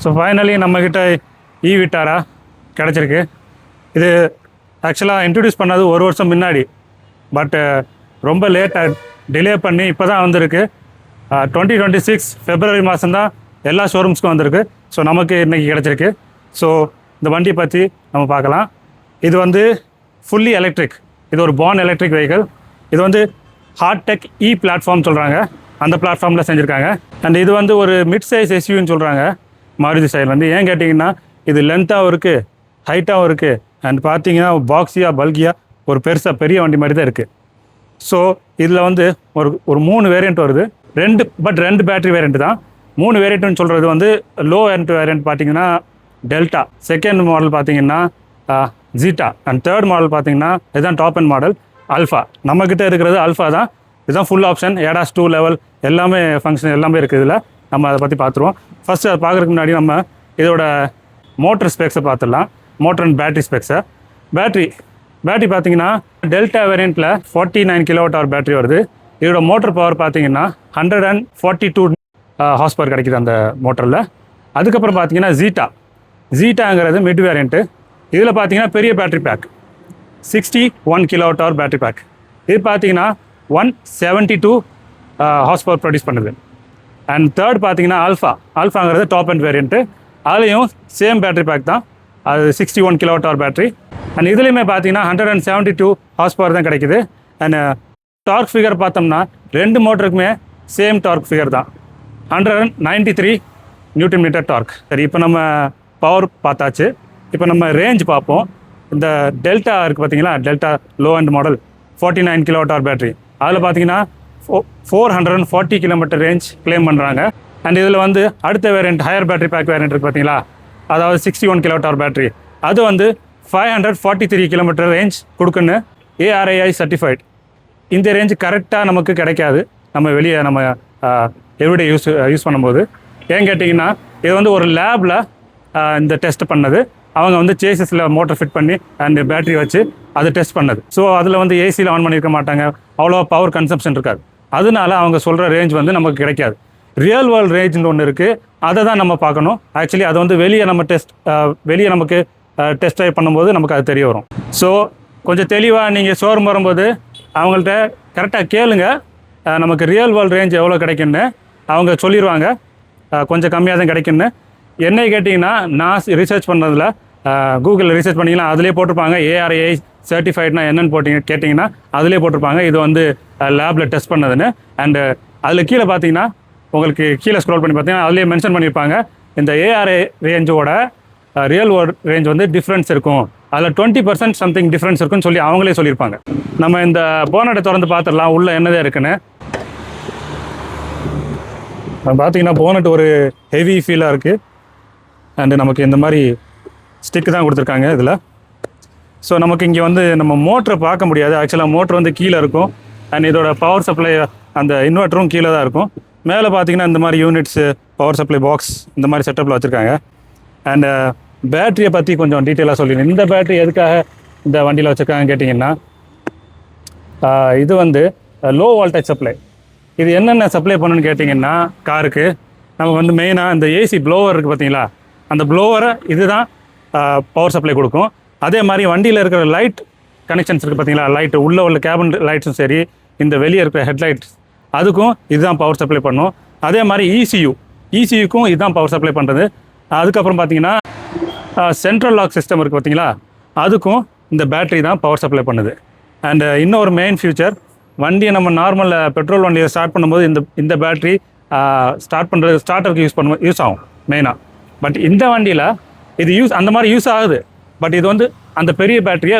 So finally நம்மக்கிட்ட விட்டாரா கிடச்சிருக்கு. இது ஆக்சுவலாக இன்ட்ரடியூஸ் பண்ணது ஒரு வருஷம் முன்னாடி, பட்டு ரொம்ப லேட்டாக டிலே பண்ணி இப்போ தான் வந்திருக்கு. 2026 February மாதம்தான் எல்லா ஷோரூம்ஸ்க்கும் வந்திருக்கு. ஸோ நமக்கு இன்றைக்கி கிடச்சிருக்கு. ஸோ இந்த வண்டி பற்றி நம்ம பார்க்கலாம். இது வந்து ஃபுல்லி எலக்ட்ரிக். இது ஒரு பார்ன் எலக்ட்ரிக் வெஹிக்கிள். இது வந்து ஹார்டெக் பிளாட்ஃபார்ம் சொல்கிறாங்க, அந்த பிளாட்ஃபார்மில் செஞ்சுருக்காங்க. அண்ட் இது வந்து ஒரு மிட் சைஸ் எஸ்யூன்னு சொல்கிறாங்க மாருதி சைடில் வந்து. ஏன் கேட்டிங்கன்னா இது லென்த்தாகவும் இருக்குது, ஹைட்டாகவும் இருக்குது, அண்ட் பார்த்தீங்கன்னா பாக்ஸியாக பல்கியாக ஒரு பெரிய வண்டி மாதிரி தான் இருக்குது. ஸோ இதில் வந்து ஒரு 3 வேரியண்ட் வருது. ரெண்டு பேட்டரி வேரியண்ட் தான். 3 வேரியண்ட்னு சொல்கிறது வந்து லோ எண்ட் வேரியண்ட் பார்த்தீங்கன்னா டெல்டா, செகண்ட் மாடல் பார்த்தீங்கன்னா ஜீட்டா, அண்ட் தேர்ட் மாடல் பார்த்தீங்கன்னா இதுதான் டாப் அண்ட் மாடல் அல்ஃபா. நம்மக்கிட்ட இருக்கிறது அல்ஃபா தான். இதுதான் ஃபுல் ஆப்ஷன், ஏடாஸ் 2 லெவல் எல்லாமே ஃபங்க்ஷன் எல்லாமே இருக்குது. இதில் நம்ம அதை பற்றி பார்த்துருவோம். ஃபஸ்ட்டு அதை பார்க்குறதுக்கு முன்னாடி நம்ம இதோட மோட்டர் ஸ்பெக்ஸை பார்த்துடலாம். மோட்டர் அண்ட் பேட்டரி ஸ்பெக்ஸை. பேட்டரி பார்த்தீங்கன்னா டெல்டா வேரியண்ட்டில் 49 kWh பேட்டரி வருது. இதோட மோட்டர் பவர் பார்த்தீங்கன்னா 142 ஹார்ஸ் பவர் கிடைக்குது அந்த மோட்டரில். அதுக்கப்புறம் பார்த்தீங்கன்னா ஜீட்டாங்கிறது மிட் வேரியண்ட்டு. இதில் பார்த்தீங்கன்னா பெரிய battery pack 61 kWh battery pack. இது பார்த்தீங்கன்னா 172 ஹார்ஸ் பவர் ப்ரொடியூஸ் பண்ணுது. அண்ட் தேர்ட் பார்த்தீங்கன்னா ஆல்ஃபாங்கிறது டாப் அண்ட் வேரியண்ட்டு. அதுலேயும் சேம் பேட்டரி பேக் தான், அது 61 kWh பேட்டரி. அண்ட் இதுலேயுமே பார்த்தீங்கன்னா 172 ஹார்ஸ் பவர் தான் கிடைக்குது. அண்ட் டார்க் ஃபிகர் பார்த்தோம்னா ரெண்டு மோட்டருக்குமே சேம் டார்க் ஃபிகர் தான், 193 Nm டார்க். சரி, இப்போ நம்ம பவர் பார்த்தாச்சு. இப்போ நம்ம ரேஞ்ச் பார்ப்போம். இந்த டெல்டா இருக்குது பார்த்தீங்களா, delta low and model 49 kWh battery. அதில் பார்த்தீங்கன்னா 440 km ரேஞ்ச் கிளைம் பண்ணுறாங்க. அண்ட் இதில் வந்து அடுத்த variant higher battery pack variant இருக்குது பார்த்தீங்களா, அதாவது 61 kWh பேட்டரி. அது வந்து 543 km ரேஞ்ச் கொடுக்குன்னு ARAI சர்டிஃபைட். இந்த ரேஞ்சு கரெக்டாக நமக்கு கிடைக்காது நம்ம வெளியே நம்ம எவ்ரிடே யூஸ் பண்ணும்போது. ஏன் கேட்டிங்கன்னா இது வந்து ஒரு லேபில் இந்த டெஸ்ட் பண்ணது. அவங்க வந்து சேசஸில் மோட்டர் ஃபிட் பண்ணி அண்ட் பேட்டரி வச்சு அது டெஸ்ட் பண்ணது. ஸோ அதில் வந்து ஏசியில் ஆன் பண்ணியிருக்க மாட்டாங்க, அவ்வளோ பவர் கன்சம்ஷன் இருக்காது. அதனால அவங்க சொல்கிற ரேஞ்ச் வந்து நமக்கு கிடைக்காது. ரியல் வேர்ல்டு ரேஞ்சுன்னு ஒன்று இருக்குது, அதை தான் நம்ம பார்க்கணும். ஆக்சுவலி அது வந்து வெளியே நமக்கு டெஸ்ட் ட்ரைவ் பண்ணும்போது நமக்கு அது தெரிய வரும். ஸோ கொஞ்சம் தெளிவாக நீங்கள் ஷோரூம் வரும்போது அவங்கள்ட்ட கரெக்டாக கேளுங்க, நமக்கு ரியல் வேர்ல்டு ரேஞ்ச் எவ்வளோ கிடைக்குன்னு. அவங்க சொல்லிடுவாங்க கொஞ்சம் கம்மியாக தான் கிடைக்குன்னு. என்னை கேட்டிங்கன்னா நான் ரிசர்ச் பண்ணுறதுல கூகுளில் ரிசர்ச் பண்ணிங்கன்னா அதிலே போட்டிருப்பாங்க ARAI சர்டிஃபைட்னா என்னென்னு கேட்டிங்கன்னா அதிலே போட்டிருப்பாங்க இது வந்து லேபில் டெஸ்ட் பண்ணதுன்னு. அண்டு அதில் கீழே பார்த்தீங்கன்னா உங்களுக்கு கீழே ஸ்க்ரோல் பண்ணி பார்த்தீங்கன்னா அதிலே மென்ஷன் பண்ணியிருப்பாங்க இந்த ARAI ரேஞ்சோட ரியல் வேர்ல்டு ரேஞ்ச் வந்து டிஃப்ரென்ஸ் இருக்கும், அதில் 20% சம்திங் டிஃப்ரென்ஸ் இருக்குன்னு சொல்லி அவங்களே சொல்லியிருப்பாங்க. நம்ம இந்த போனட்டை திறந்து பார்த்துடலாம் உள்ளே என்னதான் இருக்குன்னு. பார்த்தீங்கன்னா போனட் ஒரு ஹெவி ஃபீலாக இருக்குது. அண்டு நமக்கு இந்த மாதிரி ஸ்டிக்கு தான் கொடுத்துருக்காங்க இதில். ஸோ நமக்கு இங்கே வந்து நம்ம மோட்டரை பார்க்க முடியாது. ஆக்சுவலாக மோட்ரு வந்து கீழே இருக்கும். அண்ட் இதோட பவர் சப்ளை அந்த இன்வெர்ட்டரும் கீழே தான் இருக்கும். மேலே பார்த்தீங்கன்னா இந்த மாதிரி யூனிட்ஸு, பவர் சப்ளை பாக்ஸ் இந்த மாதிரி செட்டப்பில் வச்சுருக்காங்க. அண்டு பேட்டரியை பற்றி கொஞ்சம் டீட்டெயிலாக சொல்லிடுங்க. இந்த பேட்டரி எதுக்காக இந்த வண்டியில் வச்சுருக்காங்கன்னு கேட்டிங்கன்னா இது வந்து லோ வோல்டேஜ் சப்ளை. இது என்னென்ன சப்ளை பண்ணணுன்னு கேட்டிங்கன்னா காருக்கு நம்ம வந்து மெயினாக இந்த ஏசி ப்ளோவர் இருக்குது பார்த்தீங்களா, அந்த ப்ளோவரை இது தான் பவர் சப்ளை கொடுக்கும். அதே மாதிரி வண்டியில் இருக்கிற லைட் கனெக்ஷன்ஸ் இருக்குது பார்த்தீங்களா, லைட்டு உள்ள கேபின் லைட்ஸும் சரி, இந்த வெளியே இருக்கிற ஹெட்லைட்ஸ் அதுக்கும் இதுதான் பவர் சப்ளை பண்ணும். அதே மாதிரி இசியூக்கும் இதுதான் பவர் சப்ளை பண்ணுறது. அதுக்கப்புறம் பார்த்தீங்கன்னா சென்ட்ரல் லாக் சிஸ்டம் இருக்குது பார்த்தீங்களா, அதுக்கும் இந்த பேட்டரி தான் பவர் சப்ளை பண்ணுது. அண்டு இன்னொரு மெயின் ஃபியூச்சர், வண்டியை நம்ம நார்மல் பெட்ரோல் வண்டியை ஸ்டார்ட் பண்ணும்போது இந்த பேட்டரி ஸ்டார்டருக்கு யூஸ் ஆகும் மெயினாக. பட் இந்த வண்டியில் இது அந்த மாதிரி யூஸ் ஆகுது. பட் இது வந்து அந்த பெரிய பேட்டரியை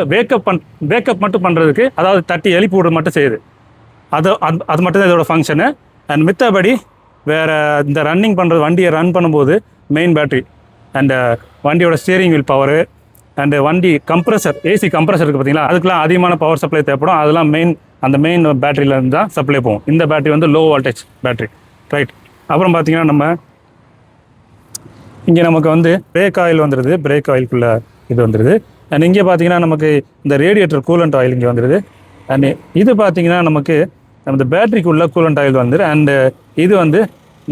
வேக்கப் மட்டும் பண்ணுறதுக்கு, அதாவது தட்டி எழுப்பி விட மட்டும் செய்யுது. அது மட்டும் தான் இதோட ஃபங்க்ஷனு. அண்ட் மித்தபடி வேறு இந்த ரன்னிங் பண்ணுறது, வண்டியை ரன் பண்ணும்போது மெயின் பேட்டரி அண்டு வண்டியோட ஸ்டியரிங் வீல் பவரு அண்டு வண்டி கம்ப்ரஸர், ஏசி கம்ப்ரஸர் இருக்குது பார்த்தீங்களா, அதுக்கெலாம் அதிகமான பவர் சப்ளை தேவைப்படும். அதெல்லாம் அந்த மெயின் பேட்டரியிலேருந்து தான் சப்ளை போகும். இந்த பேட்டரி வந்து லோ வோல்டேஜ் பேட்டரி, ரைட். அப்புறம் பார்த்தீங்கன்னா நம்ம இங்கே நமக்கு வந்து பிரேக் ஆயில் வந்துடுது, பிரேக் ஆயிலுக்குள்ளே இது வந்துடுது. அண்ட் இங்கே பார்த்தீங்கன்னா நமக்கு இந்த ரேடியேட்டர் கூலண்ட் ஆயில் இங்கே வந்துடுது. அண்ட் இது பார்த்தீங்கன்னா நமக்கு இந்த பேட்டரிக்குள்ளே கூலண்ட் ஆயில் வந்துடுது. அண்டு இது வந்து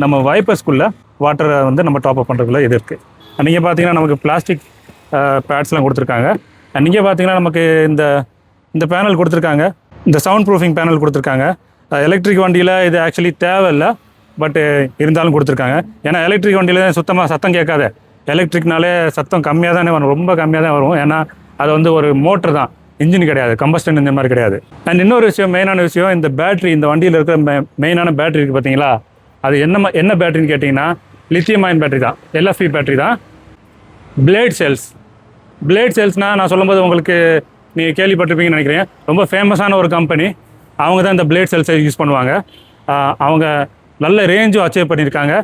நம்ம வைப்பர்ஸ்குள்ளே வாட்டரை வந்து நம்ம டாப் அப் பண்ணுறதுல இது இருக்குது. நீங்கள் பார்த்தீங்கன்னா நமக்கு பிளாஸ்டிக் பேட்ஸ்லாம் கொடுத்துருக்காங்க. நீங்கள் பார்த்தீங்கன்னா நமக்கு இந்த பேனல் கொடுத்துருக்காங்க, இந்த சவுண்ட் ப்ரூஃபிங் பேனல் கொடுத்துருக்காங்க. எலக்ட்ரிக் வண்டியில் இது ஆக்சுவலி தேவையில்லை, பட்டு இருந்தாலும் கொடுத்துருக்காங்க. ஏன்னா எலக்ட்ரிக் வண்டியில் சுத்தமாக சத்தம் கேட்காது. எலக்ட்ரிக்னாலே சத்தம் கம்மியாக தானே வரும், ரொம்ப கம்மியாக தான் வரும். ஏன்னா அது வந்து ஒரு மோட்ரு தான், இன்ஜின் கிடையாது, கம்பஸ்டன் இந்த மாதிரி கிடையாது. அண்ட் இன்னொரு விஷயம், மெயினான விஷயம், இந்த பேட்ரி, இந்த வண்டியில் இருக்கிற மெயினான பேட்ரி இருக்குது பார்த்தீங்களா, அது என்ன பேட்டரின்னு கேட்டிங்கன்னா லித்தியம் அயன் பேட்டரி தான், LFP பேட்டரி தான். பிளேட் செல்ஸ்னால் நான் சொல்லும்போது உங்களுக்கு நீங்கள் கேள்விப்பட்டிருப்பீங்கன்னு நினைக்கிறேன். ரொம்ப ஃபேமஸான ஒரு கம்பெனி, அவங்க தான் இந்த பிளேட் செல்ஸை யூஸ் பண்ணுவாங்க. அவங்க நல்ல ரேஞ்சும் அச்சீவ் பண்ணியிருக்காங்க.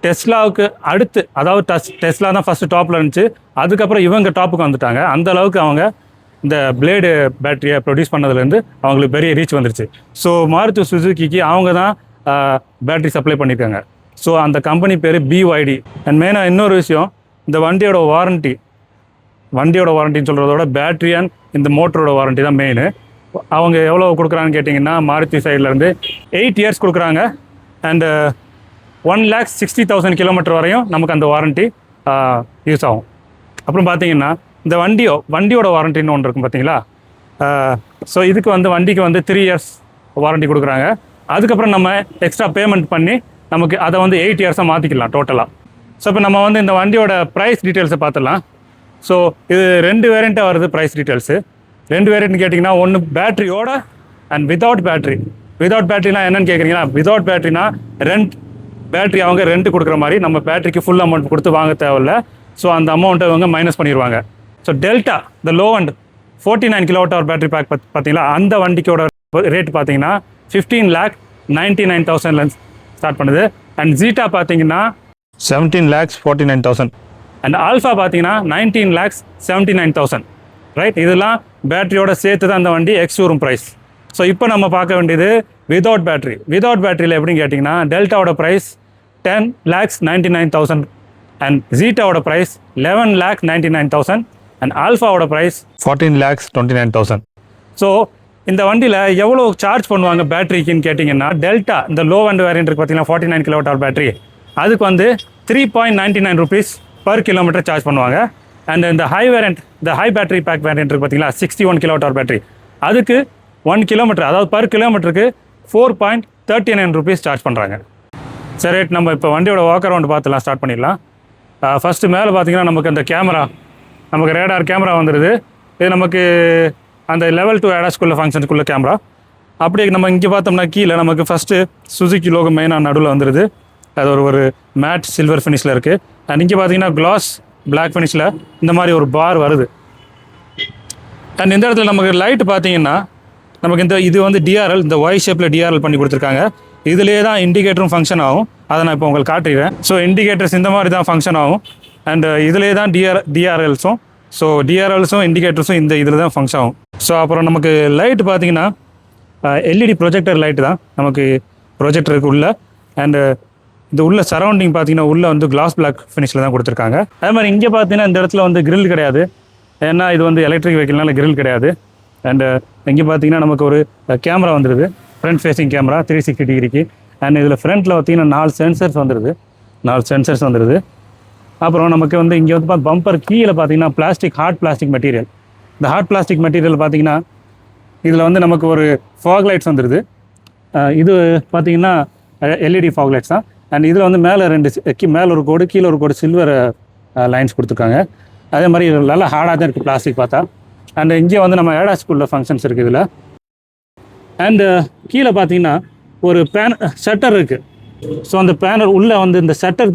டெஸ்லாவுக்கு அடுத்து, அதாவது டெஸ்லா தான் ஃபஸ்ட்டு டாப்பில் இருந்துச்சு, அதுக்கப்புறம் இவங்க டாப்புக்கு வந்துட்டாங்க. அந்த அளவுக்கு அவங்க இந்த பிளேடு பேட்டரியை ப்ரொடியூஸ் பண்ணதுலேருந்து அவங்களுக்கு பெரிய ரீச் வந்துருச்சு. ஸோ மாருதி சுசுக்கிக்கு அவங்க தான் பேட்டரி சப்ளை பண்ணியிருக்காங்க. ஸோ அந்த கம்பெனி பேர் BYD. அண்ட் மெயினாக இன்னொரு விஷயம், இந்த வண்டியோட வாரண்டின்னு சொல்கிறதோட பேட்ரி அண்ட் இந்த மோட்டரோட வாரண்டி தான் மெயின். அவங்க எவ்வளோ கொடுக்குறாங்கன்னு கேட்டிங்கன்னா மாருதி சைட்லேருந்து 8 இயர்ஸ் கொடுக்குறாங்க. அண்டு 1,60,000 கிலோமீட்டர் வரையும் நமக்கு அந்த வாரண்டி யூஸ் ஆகும். அப்புறம் பார்த்தீங்கன்னா இந்த வண்டியோட வாரண்டின்னு ஒன்று இருக்கும் பார்த்தீங்களா. ஸோ இதுக்கு வந்து வண்டிக்கு வந்து 3 இயர்ஸ் வாரண்டி கொடுக்குறாங்க. அதுக்கப்புறம் நம்ம எக்ஸ்ட்ரா பேமெண்ட் பண்ணி நமக்கு அதை வந்து 8 இயர்ஸாக மாற்றிக்கலாம் டோட்டலாக. ஸோ இப்போ நம்ம வந்து இந்த வண்டியோட ப்ரைஸ் டீட்டெயில்ஸை பார்த்துடலாம். ஸோ இது 2 வேரியண்ட்டாக வருது ப்ரைஸ் டீட்டெயில்ஸு. 2 வேரியண்ட்னு கேட்டிங்கன்னா, ஒன்று பேட்டரியோட அண்ட் வித்தவுட் பேட்டரினா என்னென்னு கேட்குறீங்கன்னா, வித்தவுட் பேட்டரினா பேட்டரி அவங்க ரெண்ட் கொடுக்குற மாதிரி, நம்ம பேட்டரிக்கு ஃபுல் அமௌண்ட் கொடுத்து வாங்க தேவையில்ல. ஸோ அந்த அமௌண்ட்டை அவங்க மைனஸ் பண்ணிடுவாங்க. ஸோ டெல்டா இந்த low and 49 kWh battery pack பார்த்தீங்களா, அந்த வண்டிக்கோட ரேட் பார்த்தீங்கன்னா 15,99,000 ஸ்டார்ட் பண்ணுது. அண்ட் ஜீட்டா பார்த்தீங்கன்னா 17,49,000. அண்ட் ஆல்ஃபா பார்த்தீங்கன்னா 19,79,000. ரைட், இதெல்லாம் பேட்டரியோட சேர்த்து தான் அந்த வண்டி எக்ஸ் ஷோரூம் ப்ரைஸ். ஸோ இப்போ நம்ம பார்க்க வேண்டியது வித்தவுட் பேட்டரியில் எப்படின்னு கேட்டிங்கன்னா, டெல்டாவோட ப்ரைஸ் 10,99,000 அண்ட் ஜீட்டாவோட ப்ரைஸ் 11,99,000 அண்ட் ஆல்ஃபாவோட ப்ரைஸ் 14,29,000. ஸோ இந்த வண்டியில் எவ்வளோ சார்ஜ் பண்ணுவாங்க பேட்டரிக்குன்னு கேட்டிங்கன்னா, டெல்டா இந்த லோ அண்ட் வேரியன்ட் இருக்குது பார்த்தீங்கன்னா 49 kWh பேட்டரி, அதுக்கு வந்து 3.99 rupees per kilometer சார்ஜ் பண்ணுவாங்க. அண்ட் இந்த ஹை பேட்டரி பேக் வேரியன்ட் இருக்குது பார்த்தீங்களா 61 kWh பேட்டரி, அதுக்கு 1 கிலோமீட்டர், அதாவது பர் கிலோமீட்டருக்கு 4.39 rupees சார்ஜ் பண்ணுறாங்க. சரி, நம்ம இப்போ வண்டியோட வாக் அரவுண்ட் பார்த்துலாம், ஸ்டார்ட் பண்ணிடலாம். ஃபஸ்ட்டு மேலே பார்த்தீங்கன்னா நமக்கு அந்த கேமரா, நமக்கு ரேடார் கேமரா வந்துடுது. இது நமக்கு அந்த லெவல் 2 ADAS ஃபங்க்ஷனுக்குள்ள கேமரா. அப்படியே நம்ம இங்கே பார்த்தோம்னா கீழே நமக்கு ஃபஸ்ட்டு சுசுகி லோகோ மெயினாக நடுவில் வந்துடுது. அது ஒரு மேட் சில்வர் ஃபினிஷில் இருக்குது. அண்ட் இங்கே பார்த்தீங்கன்னா கிளாஸ் பிளாக் ஃபினிஷில் இந்த மாதிரி ஒரு பார் வருது. அண்ட் இந்த இடத்துல நமக்கு லைட் பார்த்தீங்கன்னா நமக்கு இது வந்து டிஆர்எல், இந்த ஒய் ஷேப்பில் டிஆர்எல் பண்ணி கொடுத்துருக்காங்க. இதிலே தான் இண்டிகேட்டரும் ஃபங்க்ஷன் ஆகும். அதை நான் இப்போ உங்களுக்கு காட்டுறேன். ஸோ இண்டிகேட்டர்ஸ் இந்த மாதிரி தான் ஃபங்க்ஷன் ஆகும். அண்ட் இதிலே தான் டிஆர்எல்ஸும், ஸோ டிஆர்எல்ஸும் இண்டிகேட்டர்ஸும் இந்த இதில் தான் ஃபங்க்ஷன் ஆகும். ஸோ அப்புறம் நமக்கு லைட் பார்த்தீங்கன்னா எல்இடி ப்ரொஜெக்டர் லைட்டு தான் நமக்கு ப்ரொஜெக்டருக்கு உள்ள. அண்டு இது உள்ள சரௌண்டிங் பார்த்தீங்கன்னா உள்ளே வந்து கிளாஸ் பிளாக் ஃபினிஷில் தான் கொடுத்துருக்காங்க. அதே மாதிரி இங்கே பார்த்தீங்கன்னா இந்த இடத்துல வந்து கிரில் கிடையாது, ஏன்னா இது வந்து எலக்ட்ரிக் வெஹிக்கிள்னால கிரில் கிடையாது. அண்டு இங்கே பார்த்தீங்கன்னா நமக்கு ஒரு கேமரா வந்துடுது, ஃப்ரண்ட் ஃபேஸிங் கேமரா 360 டிகிரிக்கு. அண்ட் இதில் ஃப்ரண்ட்டில் பார்த்தீங்கன்னா 4 சென்சர்ஸ் வந்துடுது. அப்புறம் நமக்கு வந்து இங்கே வந்து பம்பர் கீழே பார்த்தீங்கன்னா ஹார்ட் பிளாஸ்டிக் மெட்டீரியல். இந்த ஹார்ட் பிளாஸ்டிக் மெட்டீரியல் பார்த்தீங்கன்னா இதில் வந்து நமக்கு ஒரு ஃபாக் லைட்ஸ் வந்துடுது. இது பார்த்தீங்கன்னா எல்இடி ஃபாக் லைட்ஸ் தான். அண்ட் இதில் வந்து மேலே ஒரு கோடு, கீழே ஒரு கோடு சில்வர் லைன்ஸ் கொடுத்துருக்காங்க. அதே மாதிரி நல்லா ஹார்டாக தான் இருக்குது பிளாஸ்டிக் பார்த்தா. அண்ட் இங்கே வந்து நம்ம ஏடாஸ்குள்ள ஃபங்க்ஷன்ஸ் இருக்குது இதில். அண்டு கீழே பார்த்தீங்கன்னா ஒரு ஷட்டர் இருக்குது. ஸோ அந்த பேனர் உள்ளே வந்து இந்த ஷட்டர்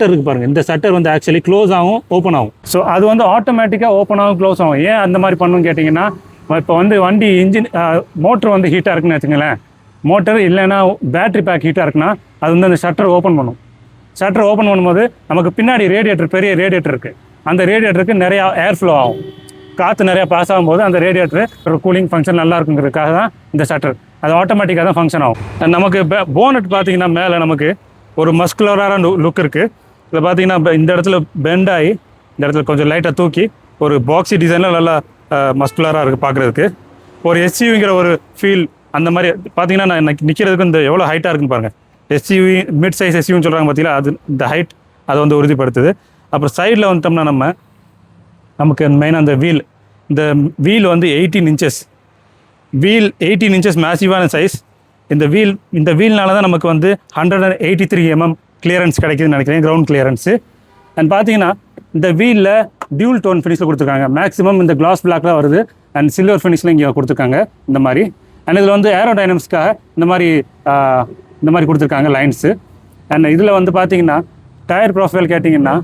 இருக்குது பாருங்கள். இந்த ஷட்டர் வந்து ஆக்சுவலி க்ளோஸ் ஆகும், ஓப்பன் ஆகும். ஸோ அது வந்து ஆட்டோமேட்டிக்காக ஓப்பன் ஆகும், க்ளோஸ் ஆகும். ஏன் அந்த மாதிரி பண்ணணும்னு கேட்டிங்கன்னா, இப்போ வந்து வண்டி மோட்ரு வந்து ஹீட்டாக இருக்குன்னு வச்சுங்களேன், மோட்டர் இல்லைன்னா பேட்ரி பேக் ஹீட்டாக இருக்குன்னா அது வந்து அந்த ஷட்டர் ஓப்பன் பண்ணும். ஷட்டர் ஓப்பன் பண்ணும்போது நமக்கு பின்னாடி பெரிய ரேடியேட்டர் இருக்குது. அந்த ரேடியேட்டருக்கு நிறையா ஏர் ஃப்ளோ ஆகும், காற்று நிறையா பாஸ் ஆகும்போது அந்த ரேடியேட்டர் ஒரு கூலிங் ஃபங்க்ஷன் நல்லா இருக்குங்கிறதுக்காக தான் இந்த ஷட்டர். அது ஆட்டோமேட்டிக்காக தான் ஃபங்க்ஷன் ஆகும். நமக்கு போனட் பார்த்தீங்கன்னா மேலே நமக்கு ஒரு மஸ்குலரான லுக் இருக்குது. இதில் பார்த்தீங்கன்னா இந்த இடத்துல பெண்ட் ஆகி இந்த இடத்துல கொஞ்சம் லைட்டாக தூக்கி ஒரு பாக்ஸி டிசைனில் நல்லா மஸ்குலராக இருக்குது பார்க்குறதுக்கு. ஒரு எஸ்யூவிங்கிற ஒரு ஃபீல் அந்த மாதிரி பார்த்தீங்கன்னா நான் நிற்கிறதுக்கு இந்த எவ்வளோ ஹைட்டாக இருக்குன்னு பாருங்கள். எஸ்யூவி மிட் சைஸ் எஸ்யூன்னு சொல்கிறாங்க பார்த்தீங்களா, அது இந்த ஹைட் அதை வந்து உறுதிப்படுத்துது. அப்புறம் சைடில் வந்துட்டோம்னா நமக்கு மெயினாக அந்த இந்த வீல் வந்து 18 இன்ச்சஸ் வீல் 18 இன்ச்சஸ் மேசிவான சைஸ். இந்த வீல்னால தான் நமக்கு வந்து 183 mm கிளியரன்ஸ் கிடைக்குதுன்னு நினைக்கிறேன், கிரவுண்ட் கிளியரன்ஸு. அண்ட் பார்த்தீங்கன்னா இந்த வீலில் டியூல் டோன் ஃபினிஷில் கொடுத்துருக்காங்க. மேக்ஸிமம் இந்த கிளாஸ் பிளாக்லாம் வருது அண்ட் சில்வர் ஃபினிஷில் இங்கே கொடுத்துருக்காங்க இந்த மாதிரி. அண்ட் இதில் வந்து ஏரோடைனமிக்ஸ்க்காக இந்த மாதிரி கொடுத்துருக்காங்க லைன்ஸு. அண்ட் இதில் வந்து பார்த்தீங்கன்னா டயர் ப்ரொஃபைல் கேட்டிங்கன்னா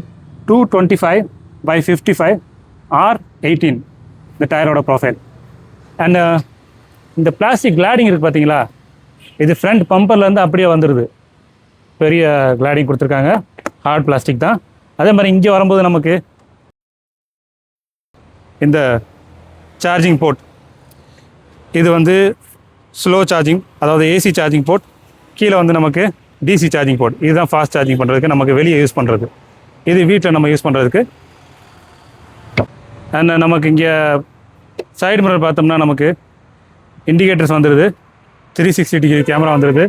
225/55 R18 இந்த டயரோட ப்ரொஃபைல். அண்ட் இந்த பிளாஸ்டிக் கிளாடிங் இருக்குது பார்த்தீங்களா, இது ஃப்ரண்ட் பம்பர்லேருந்து அப்படியே வந்துடுது. பெரிய கிளாடிங் கொடுத்துருக்காங்க, ஹார்ட் பிளாஸ்டிக் தான். அதே மாதிரி இங்கே வரும்போது நமக்கு இந்த சார்ஜிங் போர்ட், இது வந்து ஸ்லோ சார்ஜிங், அதாவது ஏசி சார்ஜிங் போர்ட். கீழே வந்து நமக்கு டிசி சார்ஜிங் போர்ட், இதுதான் ஃபாஸ்ட் சார்ஜிங் பண்ணுறதுக்கு, நமக்கு வெளியே யூஸ் பண்ணுறது. இது வீட்டில் நம்ம யூஸ் பண்ணுறதுக்கு. அண்ட் நமக்கு இங்கே சைடு மிரர் பார்த்தோம்னா நமக்கு இண்டிகேட்டர்ஸ் வந்துடுது, 360 டிகிரி கேமரா வந்துடுது.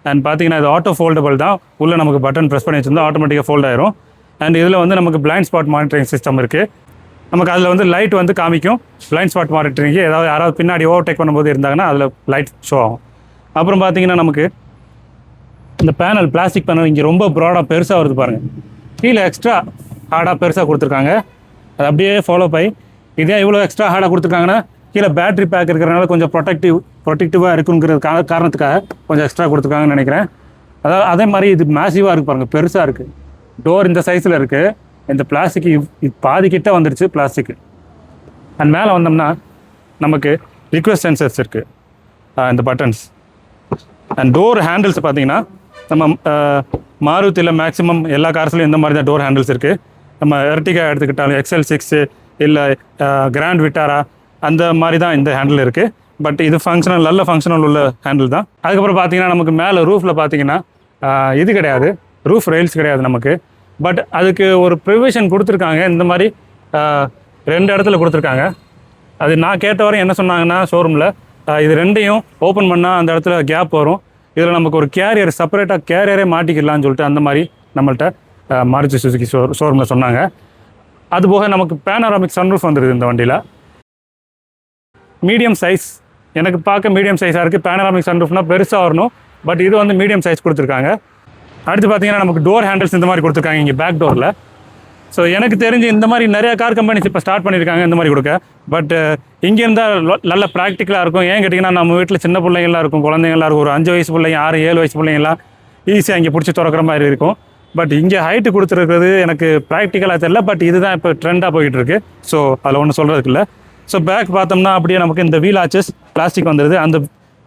அண்ட் பார்த்தீங்கன்னா இது ஆட்டோ ஃபோல்டபுள் தான், உள்ளே நமக்கு பட்டன் ப்ரெஸ் பண்ணி வச்சுருந்தா ஆட்டோமேட்டிக்காக ஃபோல்ட் ஆயிரும். அண்ட் இதில் வந்து நமக்கு பிளைண்ட் ஸ்பாட் மானிட்டரிங் சிஸ்டம் இருக்குது. நமக்கு அதில் வந்து லைட் வந்து காமிக்கும், பிளைண்ட் ஸ்பாட் மானிட்டரிங்கு. யாராவது பின்னாடி ஓவர்டேக் பண்ணும்போது இருந்தாங்கன்னா அதில் லைட் ஷோ ஆகும். அப்புறம் பார்த்தீங்கன்னா நமக்கு இந்த பேனல், பிளாஸ்டிக் பேனல் இங்கே ரொம்ப ப்ராடாக பெருசாக வருது பாருங்கள். கீழே எக்ஸ்ட்ரா ஹார்டாக பெருசாக கொடுத்துருக்காங்க, அது அப்படியே ஃபாலோ பண்ணி. இதே இவ்வளோ எக்ஸ்ட்ரா ஹார்டாக கொடுத்துருக்காங்கன்னா கீழே பேட்டரி பேக் இருக்கிறனால கொஞ்சம் ப்ரொடெக்டிவாக இருக்குங்கிற காரணத்துக்காக கொஞ்சம் எக்ஸ்ட்ரா கொடுத்துருக்காங்கன்னு நினைக்கிறேன். அதே மாதிரி இது மேசிவாக இருக்குது பாருங்கள், பெருசாக இருக்குது. டோர் இந்த சைஸில் இருக்குது. இந்த பிளாஸ்டிக் இது பாதிக்கிட்ட வந்துடுச்சு பிளாஸ்டிக்கு. அண்ட் மேலே வந்தோம்னா நமக்கு ரிக்வெஸ்ட் சென்சர்ஸ் இருக்குது, இந்த பட்டன்ஸ். அண்ட் டோர் ஹேண்டில்ஸ் பார்த்தீங்கன்னா நம்ம மாருதியில் மேக்ஸிமம் எல்லா கார்ஸ்லையும் இந்த மாதிரி தான் டோர் ஹேண்டில்ஸ் இருக்குது. நம்ம எர்டிகா எடுத்துக்கிட்டாலும் XL6 இல்லை கிராண்ட் விட்டாரா அந்த மாதிரி தான் இந்த ஹேண்டில் இருக்குது. பட் இது நல்ல ஃபங்க்ஷனல் உள்ள ஹேண்டில் தான். அதுக்கப்புறம் பார்த்தீங்கன்னா நமக்கு மேலே ரூஃபில் பார்த்தீங்கன்னா இது கிடையாது, ரூஃப் ரெயில்ஸ் கிடையாது நமக்கு. பட் அதுக்கு ஒரு ப்ரிவிஷன் கொடுத்துருக்காங்க, இந்த மாதிரி 2 இடத்துல கொடுத்துருக்காங்க. அது நான் கேட்ட வரை என்ன சொன்னாங்கன்னா ஷோரூமில், இது ரெண்டையும் ஓப்பன் பண்ணால் அந்த இடத்துல கேப் வரும், இதில் நமக்கு ஒரு கேரியர் செப்பரேட்டாக கேரியரே மாட்டிக்கலாம்னு சொல்லிட்டு அந்த மாதிரி நம்மள்கிட்ட மாருதி சுசுகி ஷோரூமில் சொன்னாங்க. அதுபோக நமக்கு பேனராமிக் சன்ரூஃப் வந்துடுது இந்த வண்டியில். மீடியம் சைஸ், எனக்கு பார்க்க மீடியம் சைஸாக இருக்குது. பேனராமிக் சன்ரூஃப்னால் பெருசாக வரணும், பட் இது வந்து மீடியம் சைஸ் கொடுத்துருக்காங்க. அடுத்து பார்த்தீங்கன்னா நமக்கு டோர் ஹேண்டில்ஸ் இந்த மாதிரி கொடுத்துருக்காங்க இங்கே பேக் டோரில். ஸோ எனக்கு தெரிஞ்சு இந்த மாதிரி நிறையா கார் கம்பெனிஸ் இப்போ ஸ்டார்ட் பண்ணியிருக்காங்க இந்த மாதிரி கொடுக்க. பட் இங்கே இருந்தால் நல்ல ப்ராக்டிக்கலாக இருக்கும். ஏன் கேட்டிங்கன்னா நம்ம வீட்டில் சின்ன பிள்ளைங்களாம் இருக்கும், குழந்தைங்களாம் இருக்கும், ஒரு 5 வயசு பிள்ளைங்க, 6-7 வயசு பிள்ளைங்களாம் ஈஸியாக இங்கே பிடிச்சி திறக்கிற மாதிரி இருக்கும். பட் இங்கே ஹைட்டு கொடுத்துருக்கிறது எனக்கு ப்ராக்டிக்கலாக தெரியல, பட் இதுதான் இப்போ ட்ரெண்டாக போய்கிட்டு இருக்குது. ஸோ அதில் ஒன்றும் சொல்கிறதுக்கு இல்லை. ஸோ பேக் பார்த்தோம்னா அப்படியே நமக்கு இந்த வீல் ஆச்சஸ் பிளாஸ்டிக் வந்துடுது. அந்த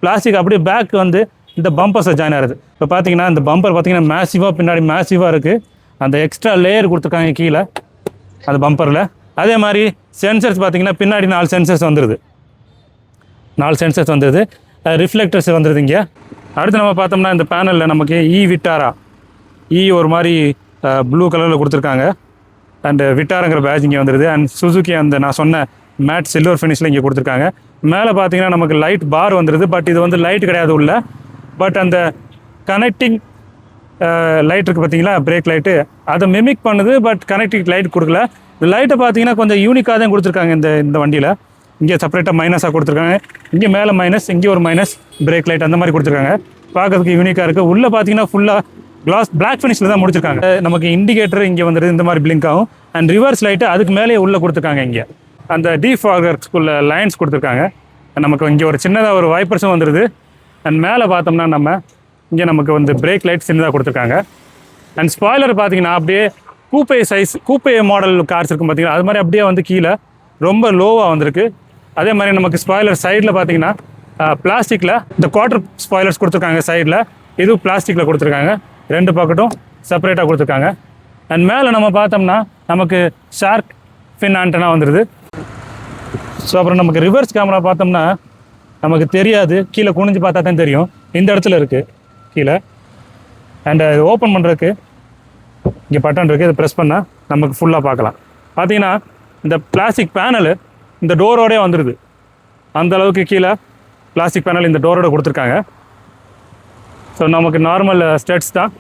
பிளாஸ்டிக் அப்படியே பேக் வந்து இந்த பம்பர்ஸை ஜாயின் ஆகுது. இப்போ பார்த்தீங்கன்னா இந்த பம்பர் பார்த்தீங்கன்னா மேசிவாக பின்னாடி மேசிவாக இருக்குது. அந்த எக்ஸ்ட்ரா லேயர் கொடுத்துருக்காங்க கீழே அந்த பம்பரில். அதே மாதிரி சென்சர்ஸ் பார்த்தீங்கன்னா பின்னாடி 4 சென்சர்ஸ் வந்துடுது, 4 சென்சர்ஸ் வந்துடுது. ரிஃப்ளெக்டர்ஸ் வந்துடுது இங்கே. அடுத்து நம்ம பார்த்தோம்னா இந்த பேனலில் நமக்கு விட்டாரா ஒரு மாதிரி ப்ளூ கலரில் கொடுத்துருக்காங்க. அண்ட் விட்டாரங்கிற பேட்ச் இங்கே வந்துடுது. அண்ட் சுசுகி அந்த நான் சொன்ன மேட் சில்வர் ஃபினிஷில் இங்கே கொடுத்துருக்காங்க. மேலே பார்த்தீங்கன்னா நமக்கு லைட் பார் வந்துடுது. பட் இது வந்து லைட் கிடையாது உள்ள. பட் அந்த கனெக்டிங் லைட் இருக்குது பார்த்தீங்களா, பிரேக் லைட்டு, அதை மிமிக் பண்ணுது. பட் கனெக்டிங் லைட் கொடுக்கல. இந்த லைட்டை பார்த்தீங்கன்னா கொஞ்சம் யூனிக்காக தான் கொடுத்துருக்காங்க இந்த வண்டியில். இங்கே செப்பரேட்டாக மைனஸாக கொடுத்துருக்காங்க, இங்கே மேலே மைனஸ், இங்கே ஒரு மைனஸ், பிரேக் லைட் அந்த மாதிரி கொடுத்துருக்காங்க. பார்க்கறதுக்கு யூனிக்காக இருக்குது. உள்ளே பார்த்தீங்கன்னா ஃபுல்லாக பிளாக் ஃபினிஷில் தான் முடிச்சிருக்காங்க. நமக்கு இண்டிகேட்டர் இங்கே வந்துடுது, இந்த மாதிரி பிளிங்க் ஆகும். அண்ட் ரிவர்ஸ் லைட்டு அதுக்கு மேலேயே உள்ளே கொடுத்துருக்காங்க. இங்கே அந்த டிஃபாகர்ஸ்குள்ள லைன்ஸ் கொடுத்துருக்காங்க. நமக்கு இங்கே ஒரு சின்னதாக ஒரு வைப்பர்ஸும் வந்துடுது. அண்ட் மேலே பார்த்தோம்னா இங்கே நமக்கு வந்து பிரேக் லைட் சின்னதாக கொடுத்துருக்காங்க. அண்ட் ஸ்பாய்லர் பார்த்தீங்கன்னா அப்படியே கூப்பே மாடல் கார்ஸ் இருக்கும் பார்த்தீங்கன்னா அது மாதிரி அப்படியே வந்து கீழே ரொம்ப லோவாக வந்திருக்கு. அதே மாதிரி நமக்கு ஸ்பாய்லர் சைடில் பார்த்தீங்கன்னா பிளாஸ்டிக்கில் இந்த குவார்டர் ஸ்பாய்லர்ஸ் கொடுத்துருக்காங்க. சைடில் இதுவும் பிளாஸ்டிக்கில் கொடுத்துருக்காங்க, 2 பக்கெட்டும் செப்பரேட்டாக கொடுத்துருக்காங்க. அண்ட் மேலே நம்ம பார்த்தோம்னா நமக்கு ஷார்க் ஃபின் ஆண்டனா வந்துடுது. ஸோ அப்புறம் நமக்கு ரிவர்ஸ் கேமரா பார்த்தோம்னா நமக்கு தெரியாது, கீழே குனிஞ்சு பார்த்தா தான் தெரியும். இந்த இடத்துல இருக்குது கீழே. அண்ட் இது ஓப்பன் பண்ணுறதுக்கு இங்கே பட்டன் இருக்குது, இதை ப்ரெஸ் பண்ணால் நமக்கு ஃபுல்லாக பார்க்கலாம். பார்த்தீங்கன்னா இந்த பிளாஸ்டிக் பேனலு இந்த டோரோடே வந்துடுது. அந்தளவுக்கு கீழே பிளாஸ்டிக் பேனல் இந்த டோரோட கொடுத்துருக்காங்க. ஸோ நமக்கு நார்மல் ஸ்டெட்ஸ் தான்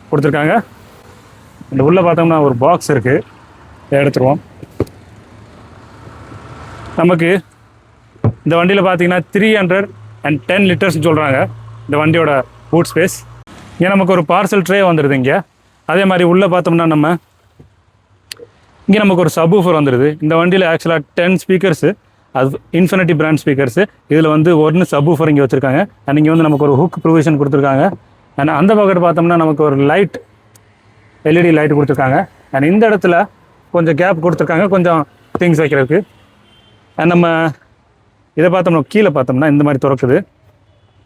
கொடுத்துருக்காங்க. இந்த உள்ளே பார்த்தோம்னா ஒரு பாக்ஸ் இருக்குது, எடுத்துருவோம். நமக்கு இந்த வண்டியில் பார்த்தீங்கன்னா 310 லிட்டர்ஸ் சொல்கிறாங்க இந்த வண்டியோட பூட் ஸ்பேஸ். இங்கே நமக்கு ஒரு பார்சல் ட்ரே வந்துடுது இங்கே. அதே மாதிரி உள்ளே பார்த்தோம்னா இங்கே நமக்கு ஒரு சப்வூஃபர் வந்துடுது. இந்த வண்டியில் ஆக்சுவலாக 10 ஸ்பீக்கர்ஸு, அது இன்ஃபினிட்டி பிராண்ட் ஸ்பீக்கர்ஸு. இதில் வந்து ஒன்று சப்வூஃபர் இங்கே வச்சுருக்காங்க. அண்ட் இங்கே வந்து நமக்கு ஒரு ஹுக் ப்ரொவிஷன் கொடுத்துருக்காங்க. அண்ட் அந்த பக்கத்து பார்த்தோம்னா நமக்கு ஒரு லைட், எல்இடி லைட் கொடுத்துருக்காங்க. அண்ட் இந்த இடத்துல கொஞ்சம் கேப் கொடுத்துருக்காங்க கொஞ்சம் திங்ஸ் வைக்கிறதுக்கு. அண்ட் நம்ம இதை பார்த்தோம்னா கீழே பார்த்தோம்னா இந்த மாதிரி திறக்குது.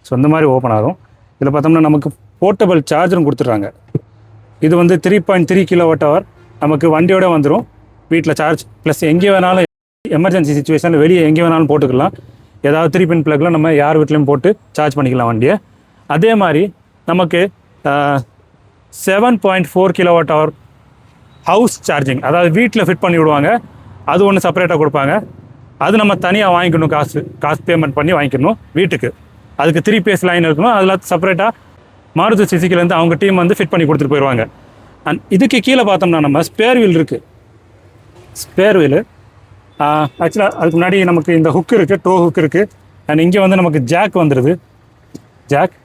ஸோ இந்த மாதிரி ஓப்பன் ஆகும். இதில் பார்த்தோம்னா நமக்கு போர்ட்டபிள் சார்ஜரும் கொடுத்துட்றாங்க. இது வந்து 3.3 kWh நமக்கு வண்டியோட வந்துடும். வீட்டில் சார்ஜ் ப்ளஸ் எங்கே வேணாலும் எமர்ஜென்சி சுச்சுவேஷனில் வெளியே எங்கே வேணாலும் போட்டுக்கலாம். ஏதாவது 3 பின் ப்ளக்கில் நம்ம யார் வீட்லையும் போட்டு சார்ஜ் பண்ணிக்கலாம் வண்டியை. அதே மாதிரி நமக்கு 7.4 kWh ஹவுஸ் சார்ஜிங், அதாவது வீட்டில் ஃபிட் பண்ணி விடுவாங்க. அது ஒன்று செப்பரேட்டாக கொடுப்பாங்க. அது நம்ம தனியாக வாங்கிக்கணும், காசு பேமெண்ட் பண்ணி வாங்கிக்கணும் வீட்டுக்கு. அதுக்கு 3 பேஸ் லைன் இருக்கணும். அதில் செப்பரேட்டாக மாருதி சுசுகிலேருந்து அவங்க டீம் வந்து ஃபிட் பண்ணி கொடுத்துட்டு போயிடுவாங்க. அண்ட் இதுக்கு கீழே பார்த்தோம்னா நம்ம ஸ்பேர் வீல் இருக்குது. ஸ்பேர் வீலு ஆக்சுவலாக அதுக்கு முன்னாடி நமக்கு இந்த ஹுக் இருக்குது, டோ ஹுக் இருக்குது. அண்ட் இங்கே வந்து நமக்கு ஜாக் வந்துடுது, ஜாக்.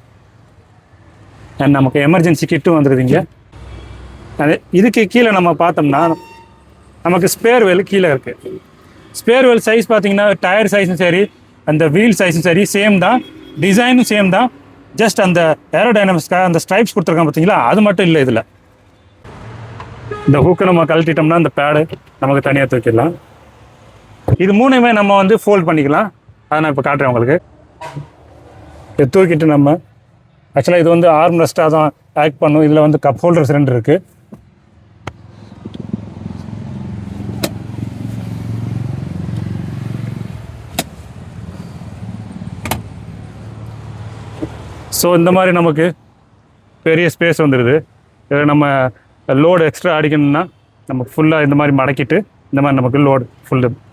அண்ட் நமக்கு எமர்ஜென்சி கிட்டும் வந்துடுது இங்கே. அது இதுக்கு கீழே நம்ம பார்த்தோம்னா நமக்கு ஸ்பேர் வீல் கீழே இருக்குது. ஸ்பேர் வீல் சைஸ் பார்த்தீங்கன்னா டயர் சைஸும் சரி, அந்த வீல் சைஸும் சரி சேம் தான், டிசைனும் சேம் தான். ஜஸ்ட் அந்த ஏரோடைனமிக்ஸ்க்காக அந்த ஸ்ட்ரைப்ஸ் கொடுத்துருக்காங்க பார்த்தீங்களா, அது மட்டும் இல்லை. இதில் இந்த ஹூக்கை நம்ம கழட்டிட்டோம்னா இந்த பேடு நமக்கு தனியாக தூக்கிடலாம். இது மூணுமே நம்ம வந்து ஃபோல்ட் பண்ணிக்கலாம். அதை நான் இப்போ காட்டுறேன் உங்களுக்கு. இதை தூக்கிட்டு நம்ம ஆக்சுவலாக இது வந்து ஆர்ம் ரெஸ்ட்டாக தான் ஆக்ட் பண்ணும். இதில் வந்து கப் ஹோல்டர்ஸ் 2 இருக்குது. ஸோ இந்த மாதிரி நமக்கு பெரிய ஸ்பேஸ் வந்துடுது. இதில் நம்ம லோடு எக்ஸ்ட்ரா அடிக்கணும்னா நமக்கு ஃபுல்லாக இந்த மாதிரி மடக்கிட்டு இந்த மாதிரி நமக்கு லோடு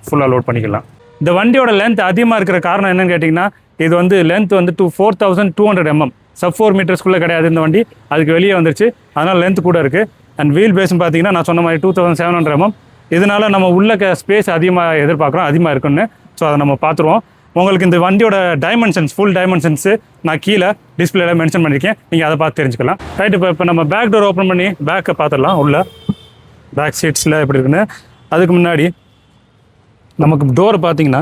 ஃபுல்லாக லோட் பண்ணிக்கலாம். இந்த வண்டியோட லென்த் அதிகமாக இருக்கிற காரணம் என்னன்னு கேட்டிங்கன்னா, இது வந்து லென்த் வந்து 4200 mm, sub 4 மீட்டர்ஸ்குள்ளே கிடையாது இந்த வண்டி, அதுக்கு வெளியே வந்துருச்சு. அதனால் லென்த் கூட இருக்குது. அண்ட் வீல் பேஸ்ன்னு பார்த்தீங்கன்னா நான் சொன்ன மாதிரி 2700 mm. இதனால் நம்ம உள்ள ஸ்பேஸ் அதிகமாக எதிர்பார்க்குறோம், அதிகமாக இருக்குன்னு. ஸோ அதை நம்ம பார்த்துருவோம். உங்களுக்கு இந்த வண்டியோட டைமென்ஷன்ஸ், ஃபுல் டைமென்ஷன்ஸு நான் கீழே டிஸ்பிளேல மென்ஷன் பண்ணியிருக்கேன், நீங்கள் அதை பார்த்து தெரிஞ்சுக்கலாம். ரைட், இப்போ நம்ம பேக் டோர் ஓப்பன் பண்ணி பேக்கை பார்த்துடலாம். உள்ள பேக் சீட்ஸில் எப்படி இருக்குன்னு. அதுக்கு முன்னாடி நமக்கு டோர் பார்த்தீங்கன்னா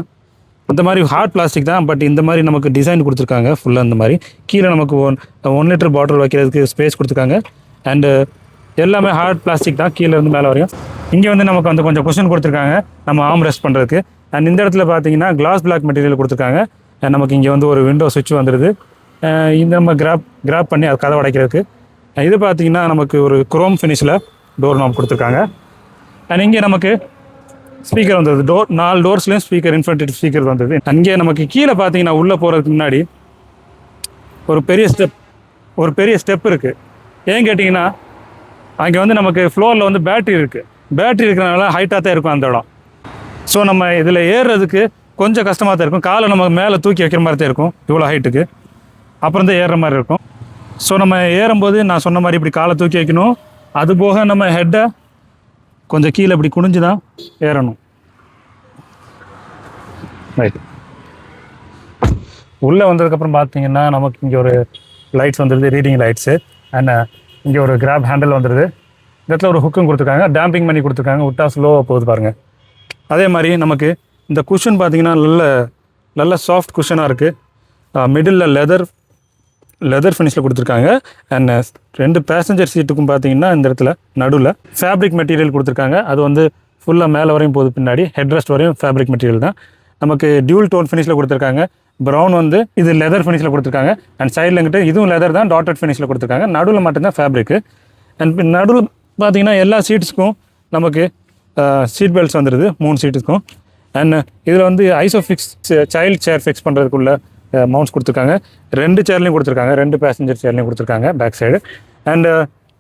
இந்த மாதிரி ஹார்ட் பிளாஸ்டிக் தான், பட் இந்த மாதிரி நமக்கு டிசைன் கொடுத்துருக்காங்க ஃபுல்லாக. இந்த மாதிரி கீழே நமக்கு 1 லிட்டர் பாட்டில் வைக்கிறதுக்கு ஸ்பேஸ் கொடுத்துருக்காங்க. அண்டு எல்லாமே ஹார்ட் பிளாஸ்டிக் தான் கீழே இருந்து மேலே வரையும். இங்கே வந்து நமக்கு வந்து கொஞ்சம் குஷன் கொடுத்துருக்காங்க நம்ம ஆர்ம் ரெஸ்ட் பண்ணுறதுக்கு. அண்ட் இந்த இடத்துல பார்த்தீங்கன்னா கிளாஸ் பிளாக் மெட்டீரியல் கொடுத்துருக்காங்க. நமக்கு இங்கே வந்து ஒரு விண்டோ சுவிட்ச் வந்துடுது. இந்த நம்ம கிராப் பண்ணி அது கதை உடைக்கிறதுக்கு. இது பார்த்தீங்கன்னா நமக்கு ஒரு குரோம் ஃபினிஷில் டோர் நாப் கொடுத்துருக்காங்க. அண்ட் இங்கே நமக்கு ஸ்பீக்கர் வந்தது. 4 டோர்ஸ்லேயும் ஸ்பீக்கர், இன்ஃபினிட்டி ஸ்பீக்கர் வந்தது. அங்கே நமக்கு கீழே பார்த்தீங்கன்னா உள்ளே போகிறதுக்கு முன்னாடி ஒரு பெரிய ஸ்டெப் இருக்குது. ஏன்னு கேட்டிங்கன்னா அங்கே வந்து நமக்கு ஃப்ளோரில் வந்து பேட்ரி இருக்குது. பேட்ரி இருக்கிறனால ஹைட்டாக தான் இருக்கும் அந்த இடம். ஸோ நம்ம இதில் ஏறுறதுக்கு கொஞ்சம் கஷ்டமாக தான் இருக்கும். காலை நம்ம மேலே தூக்கி வைக்கிற மாதிரி தான் இருக்கும் இவ்வளோ ஹைட்டுக்கு, அப்புறம் தான் ஏறுற மாதிரி இருக்கும். ஸோ நம்ம ஏறும்போது நான் சொன்ன மாதிரி இப்படி காலை தூக்கி வைக்கணும். அதுபோக நம்ம ஹெட்டை கொஞ்சம் கீழே இப்படி குனிஞ்சு தான் ஏறணும். ரைட், உள்ளே வந்ததுக்கப்புறம் பார்த்தீங்கன்னா நமக்கு இங்கே ஒரு லைட்ஸ் வந்துடுது, ரீடிங் லைட்ஸு. அண்ட் இங்கே ஒரு கிராப் ஹேண்டில் வந்துடுது. இந்த இடத்துல ஒரு ஹுக்கும் கொடுத்துருக்காங்க, டேம்பிங் பண்ணி கொடுத்துருக்காங்க. விட்டா ஸ்லோவாக போகுது பாருங்கள். அதே மாதிரி நமக்கு இந்த குஷன் பார்த்தீங்கன்னா நல்ல சாஃப்ட் குஷனாக இருக்குது. மிடில் லெதர் ஃபினிஷில் கொடுத்துருக்காங்க. அண்ட் 2 பேசஞ்சர் சீட்டுக்கும் பார்த்தீங்கன்னா இந்த இடத்துல நடுவில் ஃபேப்ரிக் மெட்டீரியல் கொடுத்துருக்காங்க. அது வந்து ஃபுல்லாக மேலே வரையும் போகுது, பின்னாடி ஹெட் ரெஸ்ட் வரையும் ஃபேப்ரிக் மெட்டீரியல் தான். நமக்கு டியூல் டோன் ஃபினிஷில் கொடுத்துருக்காங்க. ப்ரௌன் வந்து இது லெதர் ஃபினிஷில் கொடுத்துருக்காங்க. அண்ட் சைடில் எங்கிட்ட இதுவும் லெதர் தான், டாட்டட் ஃபினிஷில் கொடுத்துருக்காங்க. நடுவில் மட்டும்தான் ஃபேப்ரிக்கு. அண்ட் நடுவில் பார்த்தீங்கன்னா எல்லா சீட்ஸுக்கும் நமக்கு சீட் பெல்ட்ஸ் வந்துடுது, 3 சீட்டுக்கும். அண்ட் இதில் வந்து ஐசோஃபிக்ஸ் சைல்டு சேர் ஃபிக்ஸ் பண்ணுறதுக்குள்ள மவுண்ட்ஸ் கொடுத்துருக்காங்க. 2 சேர்லையும் கொடுத்துருக்காங்க, 2 பேசஞ்சர் சேர்லையும் கொடுத்துருக்காங்க பேக் சைடு. அண்டு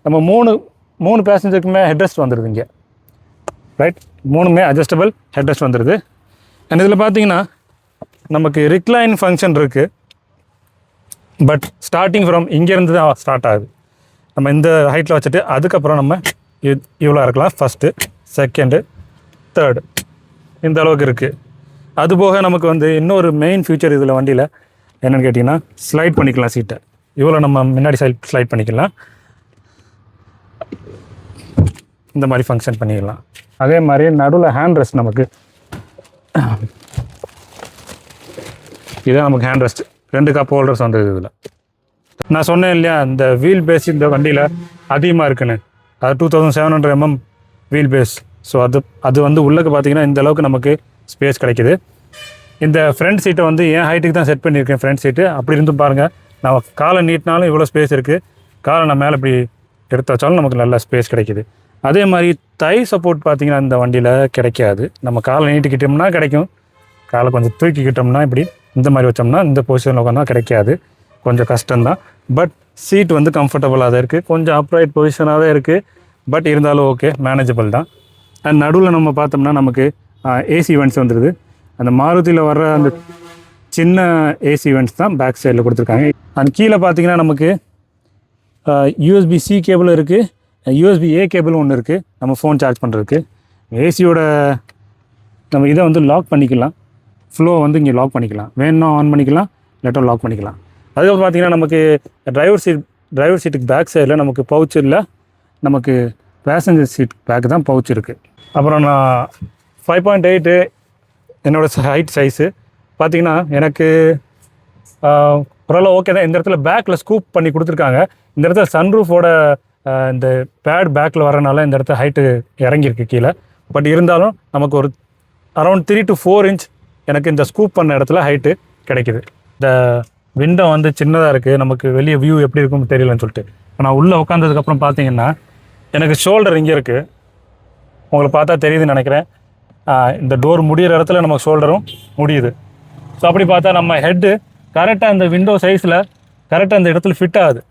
நம்ம 3 பேசஞ்சருக்குமே ஹெட்ரெஸ்ட் வந்துடுது இங்கே. ரைட், 3மே அட்ஜஸ்டபிள் ஹெட்ரெஸ்ட் வந்துடுது. அண்ட் இதில் பார்த்தீங்கன்னா நமக்கு ரிக்ளைன் ஃபங்க்ஷன் இருக்குது. பட் ஸ்டார்டிங் ஃப்ரம் இங்கேருந்து தான் ஸ்டார்ட் ஆகுது. நம்ம இந்த ஹைட்டில் வச்சுட்டு அதுக்கப்புறம் நம்ம இவ்வளோ இருக்கலாம், ஃபஸ்ட்டு, செகண்டு, தேர்டு, இந்த அளவுக்கு இருக்குது. அதுபோக நமக்கு வந்து இன்னொரு மெயின் ஃபியூச்சர் இதில் வண்டியில் என்னென்னு கேட்டிங்கன்னா, ஸ்லைட் பண்ணிக்கலாம் சீட்டை. இவ்வளோ நம்ம முன்னாடி ஸ்லைட் பண்ணிக்கலாம், இந்த மாதிரி ஃபங்க்ஷன் பண்ணிக்கலாம். அதே மாதிரி நடுவில் ஹேண்ட் ரெஸ்ட் நமக்கு, இதுதான் நமக்கு ஹேண்ட் ரெஸ்ட், 2 கப் ஹோல்டர்ஸ் வந்தது. இதில் நான் சொன்னேன் இல்லையா, இந்த வீல் பேஸ் இந்த வண்டியில் அதிகமாக இருக்குன்னு, அது 2700 mm வீல் பேஸ். ஸோ அது வந்து உள்ளக்கு பார்த்தீங்கன்னா இந்த அளவுக்கு நமக்கு ஸ்பேஸ் கிடைக்கிது. இந்த ஃப்ரண்ட் சீட்டை வந்து என் ஹைட்டுக்கு தான் செட் பண்ணியிருக்கேன். ஃப்ரண்ட் சீட்டு அப்படி இருந்தும் பாருங்கள், நான் காலை நீட்டினாலும் இவ்வளோ ஸ்பேஸ் இருக்குது. காலை நான் மேலே இப்படி எடுத்து வச்சாலும் நமக்கு நல்ல ஸ்பேஸ் கிடைக்கிது. அதே மாதிரி தை சப்போர்ட் பார்த்திங்கன்னா இந்த வண்டியில் கிடைக்காது. நம்ம காலை நீட்டிக்கிட்டோம்னா கிடைக்கும், காலை கொஞ்சம் தூக்கிக்கிட்டோம்னா இப்படி இந்த மாதிரி வச்சோம்னா இந்த பொசிஷனில் உட்காந்தா கிடைக்காது, கொஞ்சம் கஷ்டம்தான். பட் சீட் வந்து கம்ஃபர்டபுளாக தான் இருக்குது, கொஞ்சம் அப்ரைட் பொசிஷனாக தான் இருக்குது. பட் இருந்தாலும் ஓகே, மேனேஜபிள் தான். அண்ட் நடுவில் நம்ம பார்த்தோம்னா நமக்கு ஏசி வெண்ட்ஸ் வந்துடுது. அந்த மாருதியில் வர்ற அந்த சின்ன ஏசி வெண்ட்ஸ் தான் பேக் சைடில் கொடுத்துருக்காங்க. அண்ட் கீழே பார்த்தீங்கன்னா நமக்கு USB-C கேபிள் இருக்குது, USB-A கேபிளும் ஒன்று இருக்குது நம்ம ஃபோன் சார்ஜ் பண்ணுறதுக்கு. ஏசியோட நம்ம இதை வந்து லாக் பண்ணிக்கலாம், ஃப்ளோ வந்து இங்கே லாக் பண்ணிக்கலாம், வேணும்னா ஆன் பண்ணிக்கலாம், இல்லாட்டோ லாக் பண்ணிக்கலாம். அதுக்கப்புறம் பார்த்தீங்கன்னா நமக்கு டிரைவர் சீட்டுக்கு பேக் சைடில் நமக்கு பவுச் இல்லை, நமக்கு பேசஞ்சர் சீட் பேக்கு தான் பவுச் இருக்குது. அப்புறம் நான் 5.8 என்னோடய ஹைட் சைஸு பார்த்திங்கன்னா எனக்கு ஓரளவு ஓகே தான். இந்த இடத்துல பேக்கில் ஸ்கூப் பண்ணி கொடுத்துருக்காங்க. இந்த இடத்துல சன்ரூஃபோட இந்த பேட் பேக்கில் வரனால இந்த இடத்துல ஹைட்டு இறங்கியிருக்கு கீழே. பட் இருந்தாலும் நமக்கு ஒரு அரௌண்ட் 3 to 4 inch எனக்கு இந்த ஸ்கூப் பண்ண இடத்துல ஹைட்டு கிடைக்கிது. இந்த விண்டோ வந்து சின்னதாக இருக்குது, நமக்கு வெளியே வியூ எப்படி இருக்கும்னு தெரியலன்னு சொல்லிட்டு நான் உள்ளே உட்காந்ததுக்கப்புறம் பார்த்தீங்கன்னா எனக்கு ஷோல்டர் இங்கே இருக்குது, உங்களுக்கு பார்த்தா தெரியுதுன்னு நினைக்கிறேன். இந்த டோர் முடிகிற இடத்துல நம்ம ஷோல்டரும் முடியுது. ஸோ அப்படி பார்த்தா நம்ம ஹெட்டு கரெக்டாக அந்த விண்டோ சைஸில் கரெக்டாக அந்த இடத்துல ஃபிட் ஆகுது.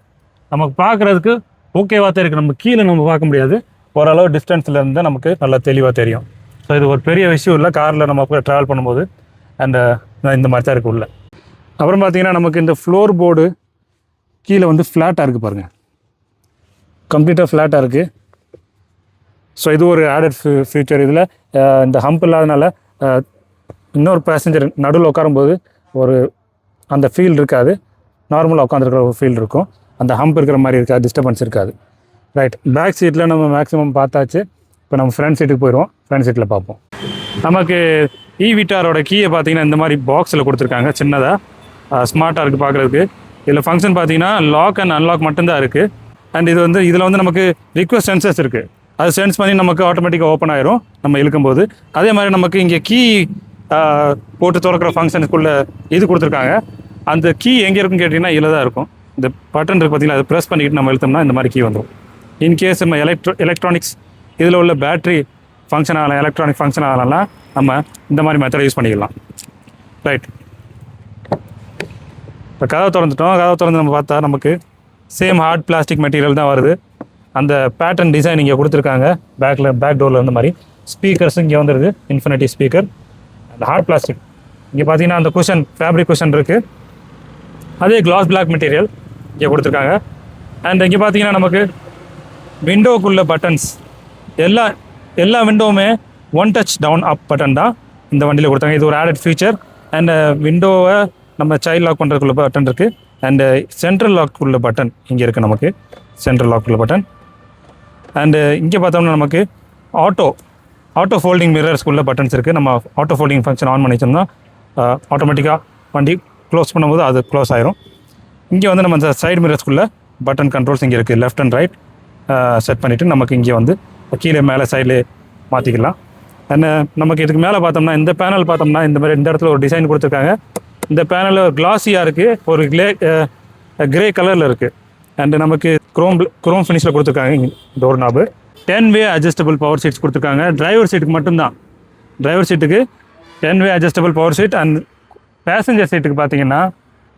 நமக்கு பார்க்குறதுக்கு ஓகேவாக தான் இருக்குது. நம்ம கீழே நம்ம பார்க்க முடியாது, ஓரளவு டிஸ்டன்ஸில் இருந்தால் நமக்கு நல்லா தெளிவாக தெரியும். ஸோ இது ஒரு பெரிய விஷயம் இல்லை காரில் நம்ம ட்ராவல் பண்ணும்போது. அண்ட் இந்த மாதிரி தான் இருக்குது உள்ள. அப்புறம் பார்த்திங்கன்னா நமக்கு இந்த ஃப்ளோர் போர்டு கீழே வந்து ஃப்ளாட்டாக இருக்குது பாருங்கள், கம்ப்ளீட்டாக ஃப்ளாட்டாக இருக்குது. ஸோ இது ஒரு ஆடட் ஃபியூச்சர். இதில் இந்த ஹம்ப் இல்லாதனால இன்னொரு பேசஞ்சர் நடுவில் உட்காரும்போது ஒரு அந்த ஃபீல் இருக்காது, நார்மலாக உட்காந்துருக்கிற ஒரு ஃபீல் இருக்கும். அந்த ஹம்ப் இருக்கிற மாதிரி இருக்காது, டிஸ்டர்பன்ஸ் இருக்காது. ரைட், பேக் சீட்டில் நம்ம மேக்ஸிமம் பார்த்தாச்சு. இப்போ நம்ம ஃப்ரண்ட் சீட்டுக்கு போயிடுவோம். ஃப்ரண்ட் சீட்டில் பார்ப்போம். நமக்கு விட்டாரோட கீயை பார்த்தீங்கன்னா இந்த மாதிரி பாக்ஸில் கொடுத்துருக்காங்க, சின்னதாக ஸ்மார்ட்டாக இருக்குது பார்க்குறதுக்கு. இதில் ஃபங்க்ஷன் பார்த்தீங்கன்னா லாக் அண்ட் அன்லாக் மட்டும்தான் இருக்குது. அண்ட் இதில் வந்து நமக்கு ரிக்வெஸ்ட் சென்சர்ஸ் இருக்குது, அது சென்ஸ் பண்ணி நமக்கு ஆட்டோமேட்டிக்காக ஓப்பன் ஆயிரும் நம்ம இழுக்கும்போது. அதே மாதிரி நமக்கு இங்கே கீ போட்டு திறக்கிற ஃபங்க்ஷனுக்குள்ளே இது கொடுத்துருக்காங்க. அந்த கீ எங்கே இருக்குன்னு கேட்டிங்கன்னா இதில் தான் இருக்கும். இந்த பட்டன் இருக்குது பார்த்தீங்கன்னா, அது ப்ரெஸ் பண்ணிவிட்டு நம்ம இழுத்தோம்னா இந்த மாதிரி கீ வந்துடும். இன்கேஸ் நம்ம எலக்ட்ரானிக்ஸ் இதில் உள்ள பேட்ரி ஃபங்க்ஷன் ஆகலாம், எலக்ட்ரானிக் ஃபங்க்ஷன் ஆகலாம், நம்ம இந்த மாதிரி மெத்தடை யூஸ் பண்ணிக்கலாம். ரைட், இப்போ கதவை திறந்துட்டோம். கதவை திறந்து நம்ம பார்த்தா நமக்கு சேம் ஹார்ட் பிளாஸ்டிக் மெட்டீரியல் தான் வருது. அந்த பேட்டர்ன் டிசைன் இங்கே கொடுத்துருக்காங்க. பேக் டோரில் இருந்த மாதிரி ஸ்பீக்கர்ஸ் இங்கே வந்துடுது, இன்ஃபினிட்டி ஸ்பீக்கர். அந்த ஹார்ட் பிளாஸ்டிக் இங்கே பார்த்தீங்கன்னா அந்த குஷன், ஃபேப்ரிக் குஷன் இருக்குது, அதே கிளாஸ் பிளாக் மெட்டீரியல் இங்கே கொடுத்துருக்காங்க. அண்ட் இங்கே பார்த்தீங்கன்னா நமக்கு விண்டோக்குள்ள பட்டன்ஸ் எல்லா விண்டோவுமே 1 touch டவுன் அப் பட்டன் தான் இந்த வண்டியில் கொடுத்தாங்க. இது ஒரு ஆடட் ஃபீச்சர். அண்டு விண்டோவை நம்ம சைல்ட் லாக் பண்ணுறதுக்குள்ள பட்டன் இருக்குது. அண்டு சென்ட்ரல் லாக் உள்ள பட்டன் இங்கே இருக்குது, நமக்கு சென்ட்ரல் லாக் உள்ள பட்டன். அண்டு இங்கே பார்த்தோம்னா நமக்கு ஆட்டோ ஃபோல்டிங் மிரர்ஸ்க்குள்ள பட்டன்ஸ் இருக்குது. நம்ம ஆட்டோ ஃபோல்டிங் ஃபங்க்ஷன் ஆன் பண்ணிச்சோம்னா ஆட்டோமேட்டிக்காக வண்டி க்ளோஸ் பண்ணும்போது அது க்ளோஸ் ஆயிரும். இங்கே வந்து நம்ம இந்த சைடு மிரர்ஸ்க்குள்ள பட்டன் கண்ட்ரோல்ஸ் இங்கே இருக்குது, லெஃப்ட் அண்ட் ரைட் செட் பண்ணிவிட்டு நமக்கு இங்கே வந்து கீழே மேலே சைடில் மாற்றிக்கலாம். அண்ட் நமக்கு இதுக்கு மேலே பார்த்தோம்னா இந்த பேனல் பார்த்தோம்னா இந்த மாதிரி இந்த இடத்துல ஒரு டிசைன் கொடுத்துருக்காங்க. இந்த பேனல் ஒரு கிளாஸியாக இருக்குது, ஒரு கிரே கலரில் இருக்குது. அண்டு நமக்கு குரோம் ஃபினிஷில் கொடுத்துருக்காங்க. Door knob 10-way adjustable power seats கொடுத்துருக்காங்க. டிரைவர் சீட்டுக்கு மட்டும்தான், டிரைவர் சீட்டுக்கு 10-way adjustable power seat. And passenger சீட்டுக்கு பார்த்தீங்கன்னா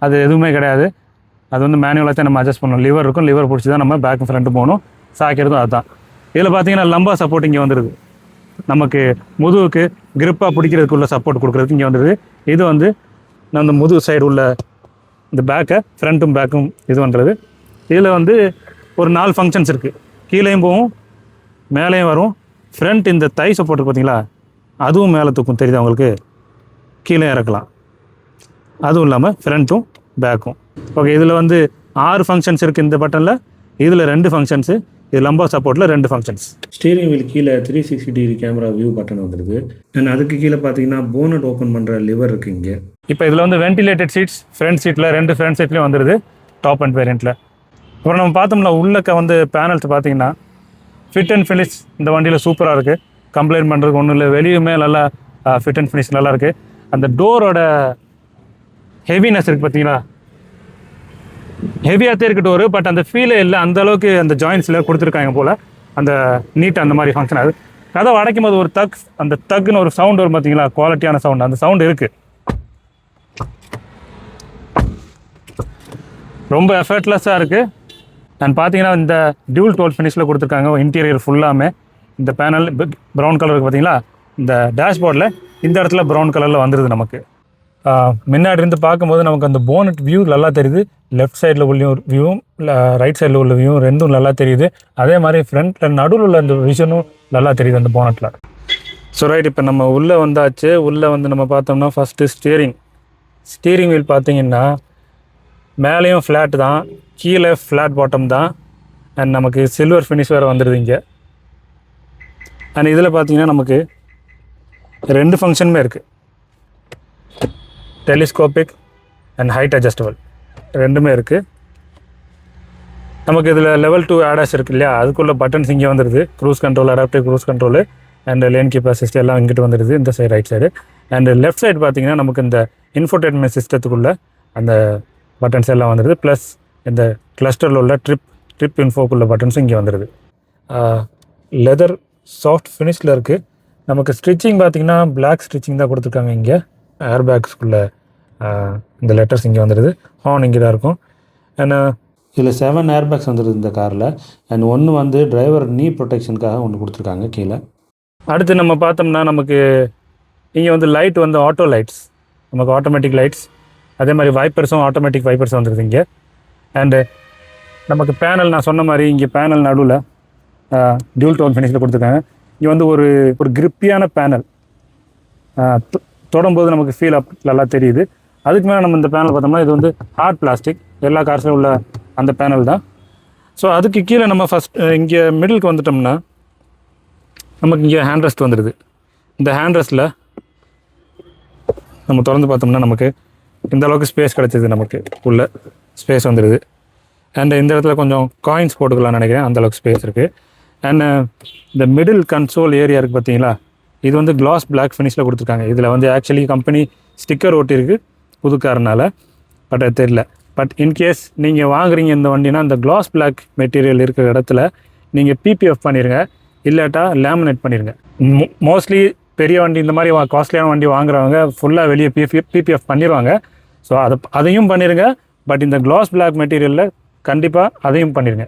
அது எதுவுமே கிடையாது, அது வந்து மேனுவலாக தான் நம்ம அட்ஜஸ்ட் பண்ணணும். லிவர் இருக்கும், லிவர் பிடிச்சி தான் நம்ம பேக்கு ஃப்ரண்ட்டு போகணும், சாய்க்கிறதும் அதுதான். இதில் பார்த்தீங்கன்னா லம்பா சப்போர்ட் இங்கே வந்துடுது, நமக்கு முதுகுக்கு கிரிப்பாக பிடிக்கிறதுக்குள்ள சப்போர்ட் கொடுக்குறதுக்கு இங்கே வந்துடுது. இது வந்து அந்த முதுகு சைடு உள்ள இந்த பேக்கை ஃப்ரண்ட்டும் பேக்கும் இது பண்ணுறது. இதில் வந்து ஒரு 4 ஃபங்க்ஷன்ஸ் இருக்குது, கீழேயும் போகும், மேலேயும் வரும். ஃப்ரண்ட் இந்த தை சப்போர்ட் பார்த்தீங்களா, அதுவும் மேலே தூக்கும், தெரியுது அவங்களுக்கு, கீழே இறக்கலாம். அதுவும் இல்லாமல் ஃப்ரண்ட்டும் பேக்கும். ஓகே, இதில் வந்து 6 ஃபங்க்ஷன்ஸ் இருக்குது இந்த பட்டனில். இதில் 2 ஃபங்க்ஷன்ஸு, இது லம்பா சப்போர்ட்டில் 2 ஃபங்க்ஷன்ஸ். ஸ்டீரிங் வீல் கீழே 360 டிகிரி கேமரா வியூ பட்டன் வந்துருக்கு. அண்ட் அதுக்கு கீழே பார்த்தீங்கன்னா போனட் ஓப்பன் பண்ணுற லிவர் இருக்குது இங்கே. இப்போ இதில் வந்து வென்டிலேட்டட் சீட்ஸ் ஃப்ரண்ட் சீட்டில் 2 ஃப்ரண்ட் சீட்லேயும் வந்துடுது டாப் அண்ட் வேரியண்ட்டில். அப்புறம் நம்ம பார்த்தோம்னா உள்ளக்க வந்து பேனல்ஸ் பார்த்தீங்கன்னா ஃபிட் அண்ட் ஃபினிஷ் இந்த வண்டியில் சூப்பராக இருக்குது. கம்ப்ளைண்ட் பண்ணுறதுக்கு ஒன்றும் இல்லை. வெளியுமே நல்லா ஃபிட் அண்ட் ஃபினிஷ் நல்லா இருக்குது. அந்த டோரோட ஹெவினஸ் இருக்குது பார்த்தீங்களா, ஹெவியாகத்தே இருக்குது டோரு. பட் அந்த ஃபீலே இல்லை, அந்த அளவுக்கு அந்த ஜாயின்ஸில் கொடுத்துருக்காங்க போல். அந்த நீட் அந்த மாதிரி ஃபங்க்ஷன் ஆகுது. கதவை அடைக்கும் போது ஒரு அந்த தக்குன்னு ஒரு சவுண்ட் வரும் பார்த்தீங்களா, குவாலிட்டியான சவுண்ட். அந்த சவுண்ட் இருக்குது. ரொம்ப எஃபர்ட்லெஸ்ஸாக இருக்குது. அண்ட் பார்த்தீங்கன்னா இந்த டியூல் டோல் ஃபினிஷில் கொடுத்துருக்காங்க. இன்டீரியர் ஃபுல்லாமே இந்த பேனல் ப்ரௌன் கலருக்கு பார்த்தீங்களா, இந்த டேஷ்போர்டில் இந்த இடத்துல ப்ரௌன் கலரில் வந்துடுது நமக்கு. முன்னாடி இருந்து பார்க்கும்போது நமக்கு அந்த போனட் வியூ நல்லா தெரியுது. லெஃப்ட் சைடில் உள்ள வியூவும் ரைட் சைடில் உள்ள வியூவும் ரெண்டும் நல்லா தெரியுது. அதே மாதிரி ஃப்ரண்ட்டில் நடுவில் உள்ள அந்த விஷனும் நல்லா தெரியுது அந்த போனட்டில். ஸோ ரைட், இப்போ நம்ம உள்ளே வந்தாச்சு. உள்ளே வந்து நம்ம பார்த்தோம்னா ஃபஸ்ட்டு ஸ்டீரிங் வீல் பார்த்தீங்கன்னா மேலேயும் ஃப்ளாட் தான், கீழே ஃப்ளாட் பாட்டம் தான். அண்ட் நமக்கு சில்வர் ஃபினிஷ் வேறு வந்துடுது இங்கே. அண்ட் இதில் பார்த்தீங்கன்னா நமக்கு 2 ஃபங்க்ஷனுமே இருக்குது. டெலிஸ்கோபிக் அண்ட் ஹைட் அட்ஜஸ்டபிள் ரெண்டுமே இருக்குது. நமக்கு இதில் லெவல் 2 ஆடாஸ் இருக்குது இல்லையா, அதுக்குள்ள பட்டன்ஸ் இங்கே வந்துடுது. Cruise control, adaptive cruise control and lane keep assist எல்லாம் இங்கிட்டு வந்துடுது இந்த side, right side. And left side பார்த்தீங்கன்னா நமக்கு இந்த இன்ஃபோடெயின்மெண்ட் சிஸ்டத்துக்குள்ளே அந்த பட்டன்ஸ் எல்லாம் வந்துடுது. ப்ளஸ் இந்த கிளஸ்டரில் உள்ள ட்ரிப் இன்ஃபோக்குள்ள பட்டன்ஸும் இங்கே வந்துடுது. லெதர் சாஃப்ட் ஃபினிஷில் இருக்குது. நமக்கு ஸ்டிச்சிங் பார்த்தீங்கன்னா பிளாக் ஸ்டிச்சிங் தான் கொடுத்துருக்காங்க. இங்கே ஏர் பேக்ஸ்குள்ளே இந்த லெட்டர்ஸ் இங்கே வந்துடுது. ஹார்ன் இங்கே தான் இருக்கும். அண்ட் இதில் 7 ஏர் பேக்ஸ் வந்துடுது இந்த காரில். அண்ட் ஒன்று வந்து டிரைவர் நீ ப்ரொடெக்ஷனுக்காக ஒன்று கொடுத்துருக்காங்க கீழே. அடுத்து நம்ம பார்த்தோம்னா நமக்கு இங்கே வந்து லைட் வந்து ஆட்டோ லைட்ஸ், நமக்கு ஆட்டோமேட்டிக் லைட்ஸ். அதே மாதிரி வைப்பர்ஸும் ஆட்டோமேட்டிக் வைப்பர்ஸ் வந்துடுது இங்கே. அண்டு நமக்கு பேனல் நான் சொன்ன மாதிரி இங்கே பேனல் நடுவில் டியூல் டோன் ஃபினிஷில் கொடுத்துருக்காங்க. இங்கே வந்து ஒரு கிரிப்பியான பேனல், தொடும்போது நமக்கு ஃபீல் நல்லா தெரியுது. அதுக்கு மேலே நம்ம இந்த பேனல் பார்த்தோம்னா இது வந்து ஹார்ட் பிளாஸ்டிக், எல்லா கார்ஸ்லையும் உள்ள அந்த பேனல் தான். ஸோ அதுக்கு கீழே நம்ம ஃபஸ்ட் இங்கே மிடிலுக்கு வந்துட்டோம்னா நமக்கு இங்கே ஹேண்ட் ரெஸ்ட் வந்துடுது. இந்த ஹேண்ட் ரெஸ்ட்டில் நம்ம திறந்து பார்த்தோம்னா நமக்கு இந்த அளவுக்கு ஸ்பேஸ் கிடச்சிது, நமக்கு உள்ள ஸ்பேஸ் வந்துடுது. அண்ட் இந்த இடத்துல கொஞ்சம் காயின்ஸ் போட்டுக்கலாம்னு நினைக்கிறேன், அந்தளவுக்கு ஸ்பேஸ் இருக்குது. அண்ட் இந்த மிடில் கன்சோல் ஏரியா இருக்குது பார்த்தீங்களா, இது வந்து கிளாஸ் பிளாக் ஃபினிஷில் கொடுத்துருக்காங்க. இதில் வந்து ஆக்சுவலி கம்பெனி ஸ்டிக்கர் ஓட்டிருக்கு புது காரனால, பட் அது தெரியல. பட் இன்கேஸ் நீங்கள் வாங்குறீங்க இந்த வண்டினா அந்த கிளாஸ் பிளாக் மெட்டீரியல் இருக்கிற இடத்துல நீங்கள் பிபிஎஃப் பண்ணிடுங்க, இல்லாட்டா லேமினேட் பண்ணிடுங்க. மோஸ்ட்லி பெரிய வண்டி இந்த மாதிரி காஸ்ட்லியான வண்டி வாங்குறவங்க ஃபுல்லாக வெளியே பிபிஎஃப் பண்ணிடுவாங்க. ஸோ அதையும் பண்ணிடுங்க. பட் இந்த கிளாஸ் பிளாக் மெட்டீரியலில் கண்டிப்பாக அதையும் பண்ணிடுங்க.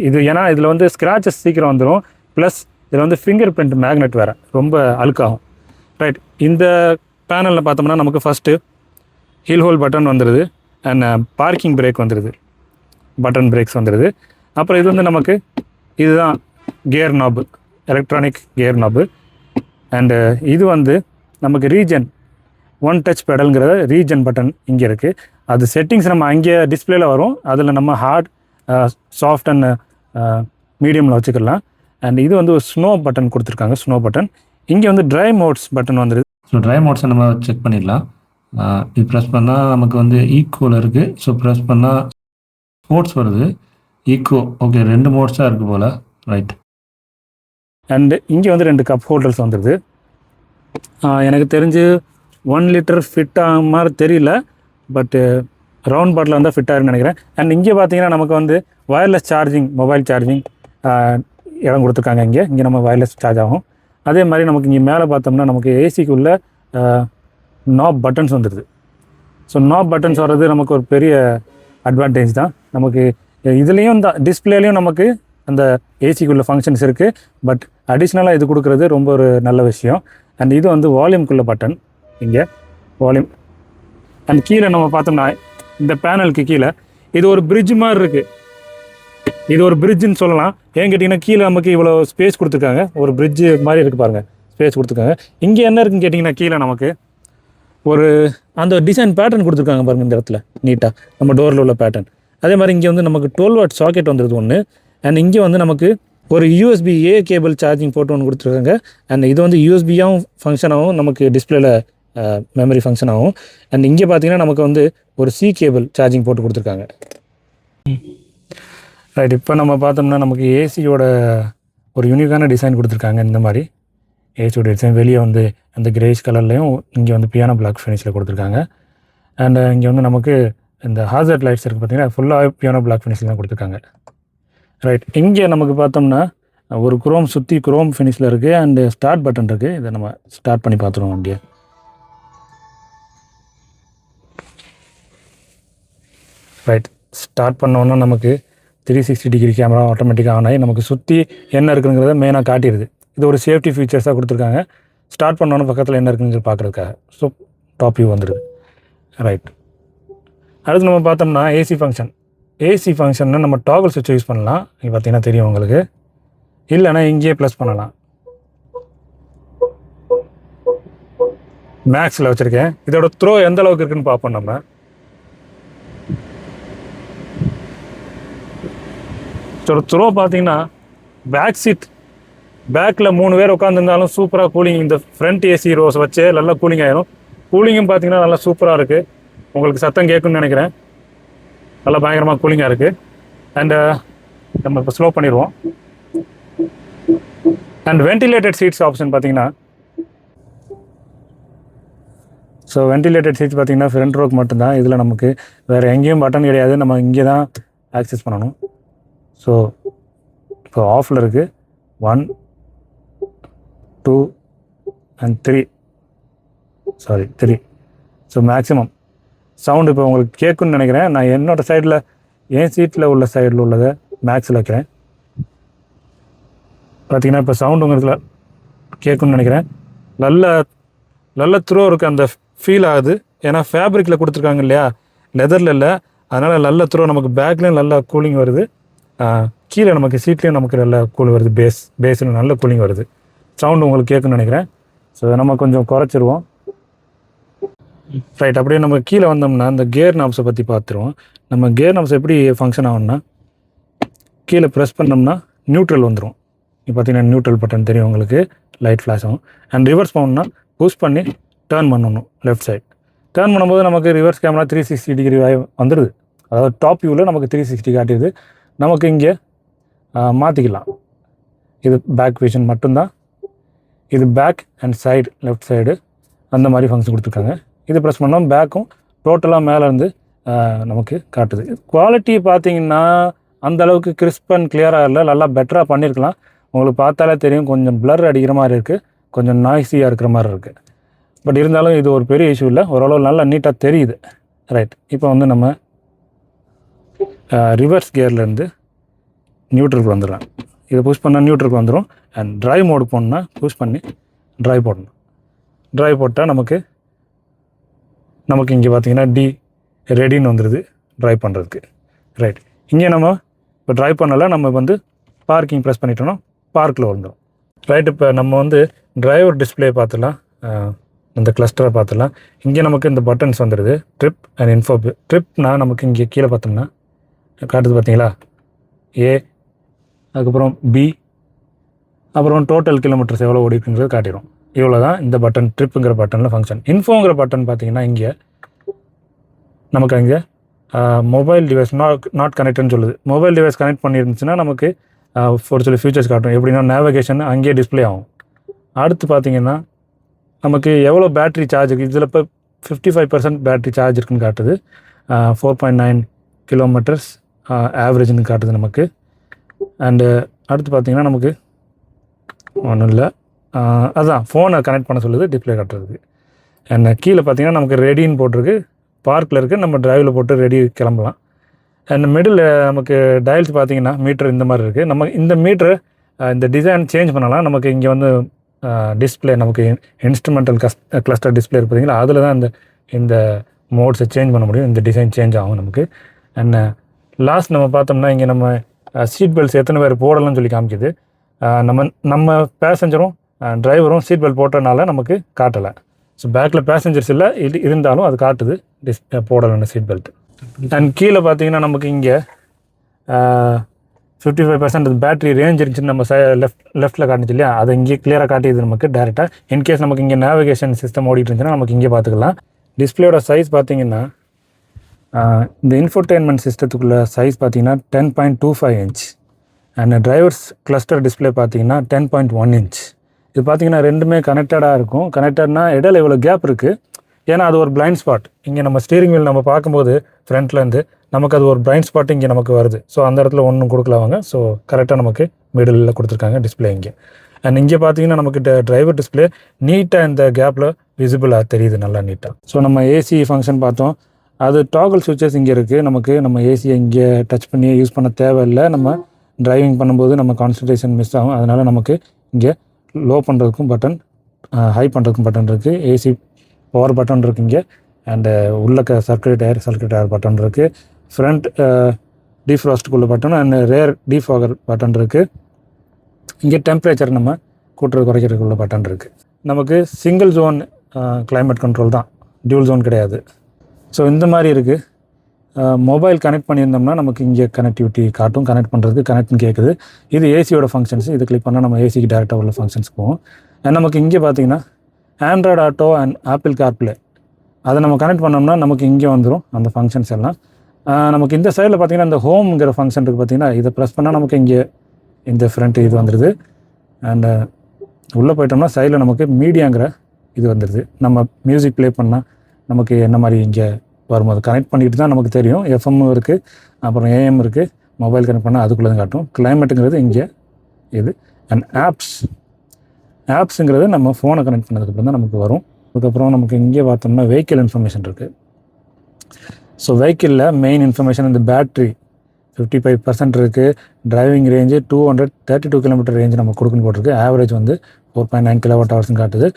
இது ஏன்னா இதில் வந்து ஸ்க்ராச்சஸ் சீக்கிரம் வந்துடும். ப்ளஸ் இதில் வந்து ஃபிங்கர் பிரிண்ட் மேக்னெட் வேறு ரொம்ப அழுக்காகும். ரைட், இந்த பேனலில் பார்த்தோம்னா நமக்கு ஃபஸ்ட்டு ஹீல் ஹோல் பட்டன் வந்துடுது. அண்ட் பார்க்கிங் பிரேக் வந்துடுது, பட்டன் பிரேக்ஸ் வந்துடுது. அப்புறம் இது வந்து நமக்கு இதுதான் gear knob, electronic gear knob. And இது வந்து நமக்கு ரீஜன் 1 டச் பெடலுங்கிற ரீஜன் பட்டன் இங்கே இருக்குது. அது செட்டிங்ஸ் நம்ம அங்கே டிஸ்பிளேல வரும். அதில் நம்ம ஹார்ட், சாஃப்ட் அண்ட் மீடியமில் வச்சுக்கலாம். அண்ட் இது வந்து ஒரு ஸ்னோ பட்டன் கொடுத்துருக்காங்க, ஸ்னோ பட்டன். இங்கே வந்து ட்ரை மோட்ஸ் பட்டன் வந்துடுது. ஸோ ட்ரை மோட்ஸை நம்ம செக் பண்ணிடலாம். இது ப்ரெஸ் பண்ணால் நமக்கு வந்து ஈக்கோவில் இருக்குது. ஸோ ப்ரெஸ் பண்ணால் ஸ்போர்ட்ஸ் வருது, ஈக்கோ. ஓகே, 2 மோட்ஸாக இருக்குது போல். ரைட். அண்டு இங்கே வந்து 2 கப் ஹோல்டர்ஸ் வந்துடுது. எனக்கு தெரிஞ்சு 1 லிட்டர் ஃபிட் ஆக மாதிரி தெரியல, பட்டு ரவுண்ட் பாட்டில் வந்தால் ஃபிட் ஆகுன்னு நினைக்கிறேன். அண்ட் இங்கே பார்த்தீங்கன்னா நமக்கு வந்து வயர்லெஸ் சார்ஜிங், மொபைல் சார்ஜிங் இடம் கொடுத்துருக்காங்க. இங்கே நம்ம வயர்லெஸ் சார்ஜ் ஆகும். அதே மாதிரி நமக்கு இங்கே மேலே பார்த்தோம்னா நமக்கு ஏசிக்குள்ளே நாப் பட்டன்ஸ் வந்துடுது. ஸோ நாப் பட்டன்ஸ் வர்றது நமக்கு ஒரு பெரிய அட்வான்டேஜ் தான். நமக்கு இதுலேயும் இந்த டிஸ்பிளேலையும் நமக்கு அந்த ஏசிக்குள்ளே ஃபங்க்ஷன்ஸ் இருக்குது. பட் அடிஷ்னலாக இது கொடுக்குறது ரொம்ப ஒரு நல்ல விஷயம். அண்ட் இது வந்து வால்யூம்குள்ளே பட்டன், இங்கே வால்யூம். அண்ட் கீழே நம்ம பார்த்தோம்னா இந்த பேனலுக்கு கீழே இது ஒரு பிரிட்ஜ் மாதிரி இருக்குது. இது ஒரு பிரிட்ஜுன்னு சொல்லலாம். ஏன் கேட்டிங்கன்னா கீழே நமக்கு இவ்வளோ ஸ்பேஸ் கொடுத்துருக்காங்க. ஒரு பிரிட்ஜு மாதிரி இருக்குது பாருங்கள், ஸ்பேஸ் கொடுத்துருக்காங்க. இங்கே என்ன இருக்குன்னு கேட்டிங்கன்னா கீழே நமக்கு ஒரு அந்த டிசைன் பேட்டர்ன் கொடுத்துருக்காங்க பாருங்கள் இந்த இடத்துல நீட்டாக நம்ம டோரில் உள்ள பேட்டர்ன். அதே மாதிரி இங்கே வந்து நமக்கு 12 வாட் சாக்கெட் வந்துடுது ஒன்று. அண்ட் இங்கே வந்து நமக்கு ஒரு யூஎஸ்பி-A கேபிள் சார்ஜிங் போர்ட் ஒன்று கொடுத்துருக்காங்க. அண்ட் இது வந்து யூஎஸ்பியாகவும் ஃபங்க்ஷன் ஆகும், நமக்கு டிஸ்பிளேல மெமரி ஃபங்க்ஷன் ஆகும். அண்ட் இங்கே பார்த்தீங்கன்னா நமக்கு வந்து ஒரு C கேபிள் சார்ஜிங் போட்டு கொடுத்துருக்காங்க. ரைட், இப்போ நம்ம பார்த்தோம்னா நமக்கு ஏசியோட ஒரு யூனிக்கான டிசைன் கொடுத்துருக்காங்க. இந்த மாதிரி ஏசியோட டிசைன் வெளியே வந்து அந்த கிரேஷ் கலர்லேயும் இங்கே வந்து பியானோ பிளாக் ஃபினிஷில் கொடுத்துருக்காங்க. அண்ட் இங்கே வந்து நமக்கு இந்த ஹாசர்ட் லைட்ஸ் இருக்குது பார்த்தீங்கன்னா ஃபுல்லாக பியானோ பிளாக் ஃபினிஷில் தான் கொடுத்துருக்காங்க. ரைட், இங்கே நமக்கு பார்த்தோம்னா ஒரு குரோம் சுற்றி குரோம் ஃபினிஷில் இருக்குது. அண்டு ஸ்டார்ட் பட்டன் இருக்குது. இதை நம்ம ஸ்டார்ட் பண்ணி பார்த்துருவோம் வண்டியை. ரைட், ஸ்டார்ட் பண்ணோன்னா நமக்கு 360 டிகிரி கேமரா ஆட்டோமேட்டிக்காக ஆன் ஆகி நமக்கு சுற்றி என்ன இருக்குங்கிறத மெயினாக காட்டிடுது. இது ஒரு சேஃப்டி ஃபீச்சர்ஸாக கொடுத்துருக்காங்க. ஸ்டார்ட் பண்ணோன்னா பக்கத்தில் என்ன இருக்குங்கிறது பார்க்குறதுக்காக. ஸோ டாப் வியூ வந்துடுது. ரைட், அடுத்து நம்ம பார்த்தோம்னா ஏசி ஃபங்க்ஷன்னா நம்ம டாகல் சுவிட்ச் யூஸ் பண்ணலாம். இங்கே பார்த்தீங்கன்னா தெரியும் உங்களுக்கு. இல்லைனா இங்கேயே ப்ளஸ் பண்ணலாம். மேக்ஸில் வச்சுருக்கேன். இதோட த்ரோ எந்த அளவுக்கு இருக்குன்னு பார்ப்போம் நம்ம. இதோட த்ரோ பார்த்தீங்கன்னா பேக் சீட் பேக்கில் 3 பேர் உட்காந்துருந்தாலும் சூப்பராக கூலிங். இந்த ஃப்ரண்ட் ஏசி ரோஸ் வச்சு நல்லா கூலிங் ஆகிடும். கூலிங்கும் பார்த்தீங்கன்னா நல்லா சூப்பராக இருக்குது. உங்களுக்கு சத்தம் கேட்குன்னு நினைக்கிறேன். நல்லா பயங்கரமாக கூலிங்காக இருக்குது. அண்டு நம்ம இப்போ ஸ்லோ பண்ணிடுவோம். அண்ட் வென்டிலேட்டட் சீட்ஸ் ஆப்ஷன் பார்த்தீங்கன்னா, ஸோ வென்டிலேட்டட் சீட்ஸ் பார்த்தீங்கன்னா ஃப்ரண்ட் ரோக்கு மட்டும்தான். இதில் நமக்கு வேறு எங்கேயும் பட்டன் கிடையாது. நம்ம இங்கே தான் ஆக்சஸ் பண்ணணும். ஸோ இப்போ ஆஃபில் இருக்குது. 1 2 and 3 ஸோ மேக்ஸிமம் சவுண்டு இப்போ உங்களுக்கு கேட்குன்னு நினைக்கிறேன். நான் என்னோடய சைடில் என் சீட்டில் உள்ள சைடில் உள்ளதை மேக்ஸில் வைக்கிறேன். பார்த்தீங்கன்னா இப்போ சவுண்டு உங்களுக்கு கேட்குன்னு நினைக்கிறேன். நல்ல த்ரோ இருக்குது. அந்த ஃபீல் ஆகுது. ஏன்னா ஃபேப்ரிக்கில் கொடுத்துருக்காங்க இல்லையா, லெதரில் இல்லை. அதனால் நல்ல த்ரோ நமக்கு பேக்லேயும் நல்லா கூலிங் வருது. கீழே நமக்கு சீட்லேயும் நமக்கு நல்ல கூலிங் வருது. பேஸில் நல்ல கூலிங் வருது. சவுண்டு உங்களுக்கு கேட்குன்னு நினைக்கிறேன். ஸோ நம்ம கொஞ்சம் குறைச்சிருவோம். ரைட், அப்படியே நம்ம கீழே வந்தோம்னா இந்த கியர் நாப்ஸை பற்றி பார்த்துருவோம். நம்ம கியர் நாப்ஸ் எப்படி ஃபங்க்ஷன் ஆகும்னா, கீழே ப்ரெஸ் பண்ணோம்னா நியூட்ரல் வந்துடும். இப்போ பார்த்தீங்கன்னா நியூட்ரல் பட்டன் தெரியும் உங்களுக்கு, லைட் ஃப்ளாஷ் ஆகும். அண்ட் ரிவர்ஸ் பண்ணணும்னா புஷ் பண்ணி டர்ன் பண்ணணும் லெஃப்ட் சைட். டர்ன் பண்ணும்போது நமக்கு ரிவர்ஸ் கேமரா 360 டிகிரி வந்துடுது. அதாவது டாப் வியூவில் நமக்கு 360 காட்டிடுது. நமக்கு இங்கே மாற்றிக்கலாம். இது பேக் விஷன் மட்டும்தான். இது back and side, left side அந்த மாதிரி ஃபங்க்ஷன் கொடுத்துருக்காங்க. இது ப்ரெஸ் பண்ணோம் பேக்கும் டோட்டலாக மேலேருந்து நமக்கு காட்டுது. குவாலிட்டி பார்த்தீங்கன்னா அந்தளவுக்கு கிறிஸ்ப் அண்ட் கிளியராக இல்லை, நல்லா பெட்டராக பண்ணியிருக்கலாம். உங்களுக்கு பார்த்தாலே தெரியும், கொஞ்சம் பிளர் அடிக்கிற மாதிரி இருக்குது, கொஞ்சம் நாய்ஸியாக இருக்கிற மாதிரி இருக்குது. பட் இருந்தாலும் இது ஒரு பெரிய இஷ்யூ இல்லை, ஓரளவு நல்லா நீட்டாக தெரியுது. ரைட், இப்போ வந்து நம்ம ரிவர்ஸ் கியர்லேருந்து நியூட்ரலுக்கு வந்துடலாம். இதை புஷ் பண்ணால் நியூட்ரலுக்கு வந்துடும். அண்ட் ட்ரைவ் மோடு போடணுன்னா புஷ் பண்ணி ட்ரைவ் போடணும். ட்ரைவ் போட்டால் நமக்கு இங்கே பார்த்தீங்கன்னா ரெடின்னு வந்துடுது ட்ரைவ் பண்ணுறதுக்கு. ரைட், இங்கே நம்ம இப்போ ட்ரைவ் பண்ணலை, நம்ம வந்து பார்க்கிங் ப்ரெஸ் பண்ணிட்டோம்னா பார்க்கில் வந்துடும். ரைட், இப்போ நம்ம வந்து டிரைவர் டிஸ்பிளே பார்த்துலாம், இந்த கிளஸ்டரை பார்த்துலாம். இங்கே நமக்கு இந்த பட்டன்ஸ் வந்துடுது. Trip and info. ட்ரிப்னா நமக்கு இங்கே கீழே பார்த்தோம்னா காட்டுது பார்த்தீங்களா, A, அதுக்கப்புறம் B, அப்புறம் டோட்டல் கிலோமீட்டர்ஸ் எவ்வளோ ஓடிக்குங்கிறது காட்டிடும். இவ்வளோ தான் இந்த பட்டன், ட்ரிப்புங்கிற பட்டனில் ஃபங்க்ஷன். இன்ஃபோங்கிற பட்டன் பார்த்தீங்கன்னா இங்கே நமக்கு அங்கே மொபைல் டிவைஸ் நாட் கனெக்ட்னு சொல்லுது. மொபைல் டிவைஸ் கனெக்ட் பண்ணியிருந்துச்சுன்னா நமக்கு ஒரு சில ஃபியூச்சர்ஸ் காட்டும். எப்படின்னா நேவிகேஷன் அங்கேயே டிஸ்பிளே ஆகும். அடுத்து பார்த்தீங்கன்னா நமக்கு எவ்வளோ பேட்ரி சார்ஜ் இருக்குது. இதில் இப்போ 55% பேட்ரி சார்ஜ் இருக்குன்னு காட்டுது. 4.9 கிலோமீட்டர்ஸ் ஆவரேஜ்னு காட்டுது நமக்கு. அண்டு அடுத்து பார்த்திங்கன்னா நமக்கு ஒன்றும் இல்லை, அதுதான் ஃபோனை கனெக்ட் பண்ண சொல்லுது டிஸ்பிளே காட்டுறதுக்கு. அண்ட் கீழே பார்த்திங்கன்னா நமக்கு ரெடின்னு போட்டிருக்கு, பார்க்கில் இருக்குது, நம்ம டிரைவில் போட்டு ரெடி கிளம்பலாம். அண்ட் மிடில் நமக்கு டயல்ஸ் பார்த்திங்கன்னா மீட்ரு இந்த மாதிரி இருக்குது. நம்ம இந்த மீட்ரு இந்த டிசைன் சேஞ்ச் பண்ணலாம். நமக்கு இங்கே வந்து டிஸ்பிளே நமக்கு இன்ஸ்ட்ருமெண்டல் கிளஸ்டர் டிஸ்பிளே இருக்குது பார்த்தீங்களா, அதில் தான் இந்த மோட்ஸை சேஞ்ச் பண்ண முடியும். இந்த டிசைன் சேஞ்ச் ஆகும் நமக்கு. அண்ட் லாஸ்ட் நம்ம பார்த்தோம்னா இங்கே நம்ம சீட் பெல்ட்ஸ் எத்தனை பேர் போடலாம்னு சொல்லி காமிக்குது. நம்ம நம்ம பேசஞ்சரும் டிரைவரும் சீட் பெல்ட் போட்டனால நமக்கு காட்டலை. ஸோ பேக்கில் பேசஞ்சர்ஸ் இல்லை, இருந்தாலும் அது காட்டுது போடலைன்னு சீட் பெல்ட். அண்ட் கீழே பார்த்தீங்கன்னா நமக்கு இங்கே 55% பேட்டரி ரேஞ்ச் இருந்துச்சுன்னு நம்ம லெஃப்ட்டில் காட்டுச்சு இல்லையா, அதை இங்கே கிளியராக காட்டியது நமக்கு டேரெக்டாக. இன்கேஸ் நமக்கு இங்கே நேவிகேஷன் சிஸ்டம் ஓடிட்டு இருந்துச்சுன்னா நமக்கு இங்கே பார்த்துக்கலாம். டிஸ்பிளேயோட சைஸ் பார்த்தீங்கன்னா இந்த இன்ஃபோடெயின்மெண்ட் சிஸ்டத்துக்குள்ள சைஸ் பார்த்தீங்கன்னா 10.25 inch. And drivers cluster display பார்த்தீங்கன்னா 10.1 இன்ச். இது பார்த்தீங்கன்னா ரெண்டுமே கனெக்டடாக இருக்கும். கனெக்டட்னா இடையில இவ்வளோ கேப் இருக்குது, ஏன்னா அது ஒரு பிளைண்ட் ஸ்பாட். இங்கே நம்ம ஸ்டீரிங் வீல் நம்ம பார்க்கும்போது ஃப்ரண்ட்லேருந்து நமக்கு அது ஒரு பிளைண்ட் ஸ்பாட் இங்கே நமக்கு வருது. ஸோ அந்த இடத்துல ஒன்றும் கொடுக்கலவாங்க. ஸோ கரெக்டாக நமக்கு மிடில் கொடுத்துருக்காங்க டிஸ்பிளே இங்கே. அண்ட் இங்கே பார்த்தீங்கன்னா நமக்கு டிரைவர் டிஸ்பிளே நீட்டாக இந்த கேப்பில் விசிபிளாக தெரியுது, நல்லா நீட்டாக. ஸோ நம்ம ஏசி ஃபங்க்ஷன் பார்த்தோம், அது டாகல் சுவிச்சஸ் இங்கே இருக்குது. நமக்கு நம்ம ஏசியை இங்கே டச் பண்ணி யூஸ் பண்ண தேவையில்லை. நம்ம டிரைவிங் பண்ணும்போது நம்ம கான்சன்ட்ரேஷன் மிஸ் ஆகும். அதனால் நமக்கு இங்கே லோ பண்ணுறதுக்கும் பட்டன், ஹை பண்ணுறதுக்கும் பட்டன் இருக்குது. ஏசி பவர் பட்டன் இருக்குது இங்கே. அண்டு உள்ள சர்க்குலேட் ஏர் பட்டன் இருக்குது. ஃப்ரண்ட் டீஃப்ராஸ்ட்டுக்குள்ள button and rear defogger button இருக்குது. இங்கே டெம்பரேச்சர் நம்ம கூட்டுறது குறைக்கிறதுக்குள்ள பட்டன் இருக்குது. நமக்கு சிங்கிள் ஜோன் கிளைமேட் கண்ட்ரோல் தான், டியூல் ஜோன் கிடையாது. ஸோ இந்த மாதிரி இருக்குது. மொபைல் கனெக்ட் பண்ணியிருந்தோம்னா நமக்கு இங்கே கனெக்டிவிட்டி காட்டும், கனெக்ட் பண்ணுறதுக்கு கனெக்ட்னு கேட்குது. இது ஏசியோட ஃபங்க்ஷன்ஸ். இது கிளிக் பண்ணால் நம்ம ஏசிக்கு டேரெக்டாக உள்ள ஃபங்க்ஷன்ஸ் போகும். அண்ட் நமக்கு இங்கே பார்த்தீங்கன்னா Android auto and apple CarPlay, அதை நம்ம கனெக்ட் பண்ணோம்னா நமக்கு இங்கே வந்துடும் அந்த ஃபங்க்ஷன்ஸ் எல்லாம். நமக்கு இந்த சைடில் பார்த்தீங்கன்னா இந்த ஹோம்ங்கிற ஃபங்க்ஷன் இருக்குது பார்த்தீங்கன்னா, இதை ப்ரெஸ் பண்ணால் நமக்கு இங்கே இந்த ஃப்ரண்ட் இது வந்துடுது. அண்டு உள்ளே போயிட்டோம்னா சைடில் நமக்கு மீடியாங்கிற இது வந்துடுது. நம்ம மியூசிக் ப்ளே பண்ணால் நமக்கு என்ன மாதிரி இங்கே வரும்போது கனெக்ட் பண்ணிட்டு தான் நமக்கு தெரியும். எஃப்எம்மும் இருக்குது, அப்புறம் ஏஎம் இருக்குது. மொபைல் கனெக்ட் பண்ணால் அதுக்குள்ளே தான் காட்டும். கிளைமேட்டுங்கிறது இங்கே இது. அண்ட் ஆப்ஸுங்கிறது நம்ம ஃபோனை கனெக்ட் பண்ணதுக்கப்புறம் தான் நமக்கு வரும். அதுக்கப்புறம் நமக்கு இங்கே பார்த்தோம்னா வெஹிக்கிள் இன்ஃபர்மேஷன் இருக்குது. ஸோ வெஹிக்கிளில் மெயின் இன்ஃபர்மேஷன் இந்த பேட்ரி 55% இருக்குது. டிரைவிங் ரேஞ்சு 232 கிலோமீட்டர் ரேஞ்சு நம்ம கொடுக்குன்னு போட்டிருக்கு. ஆவரேஜ் வந்து 4.9 kWh காட்டுது.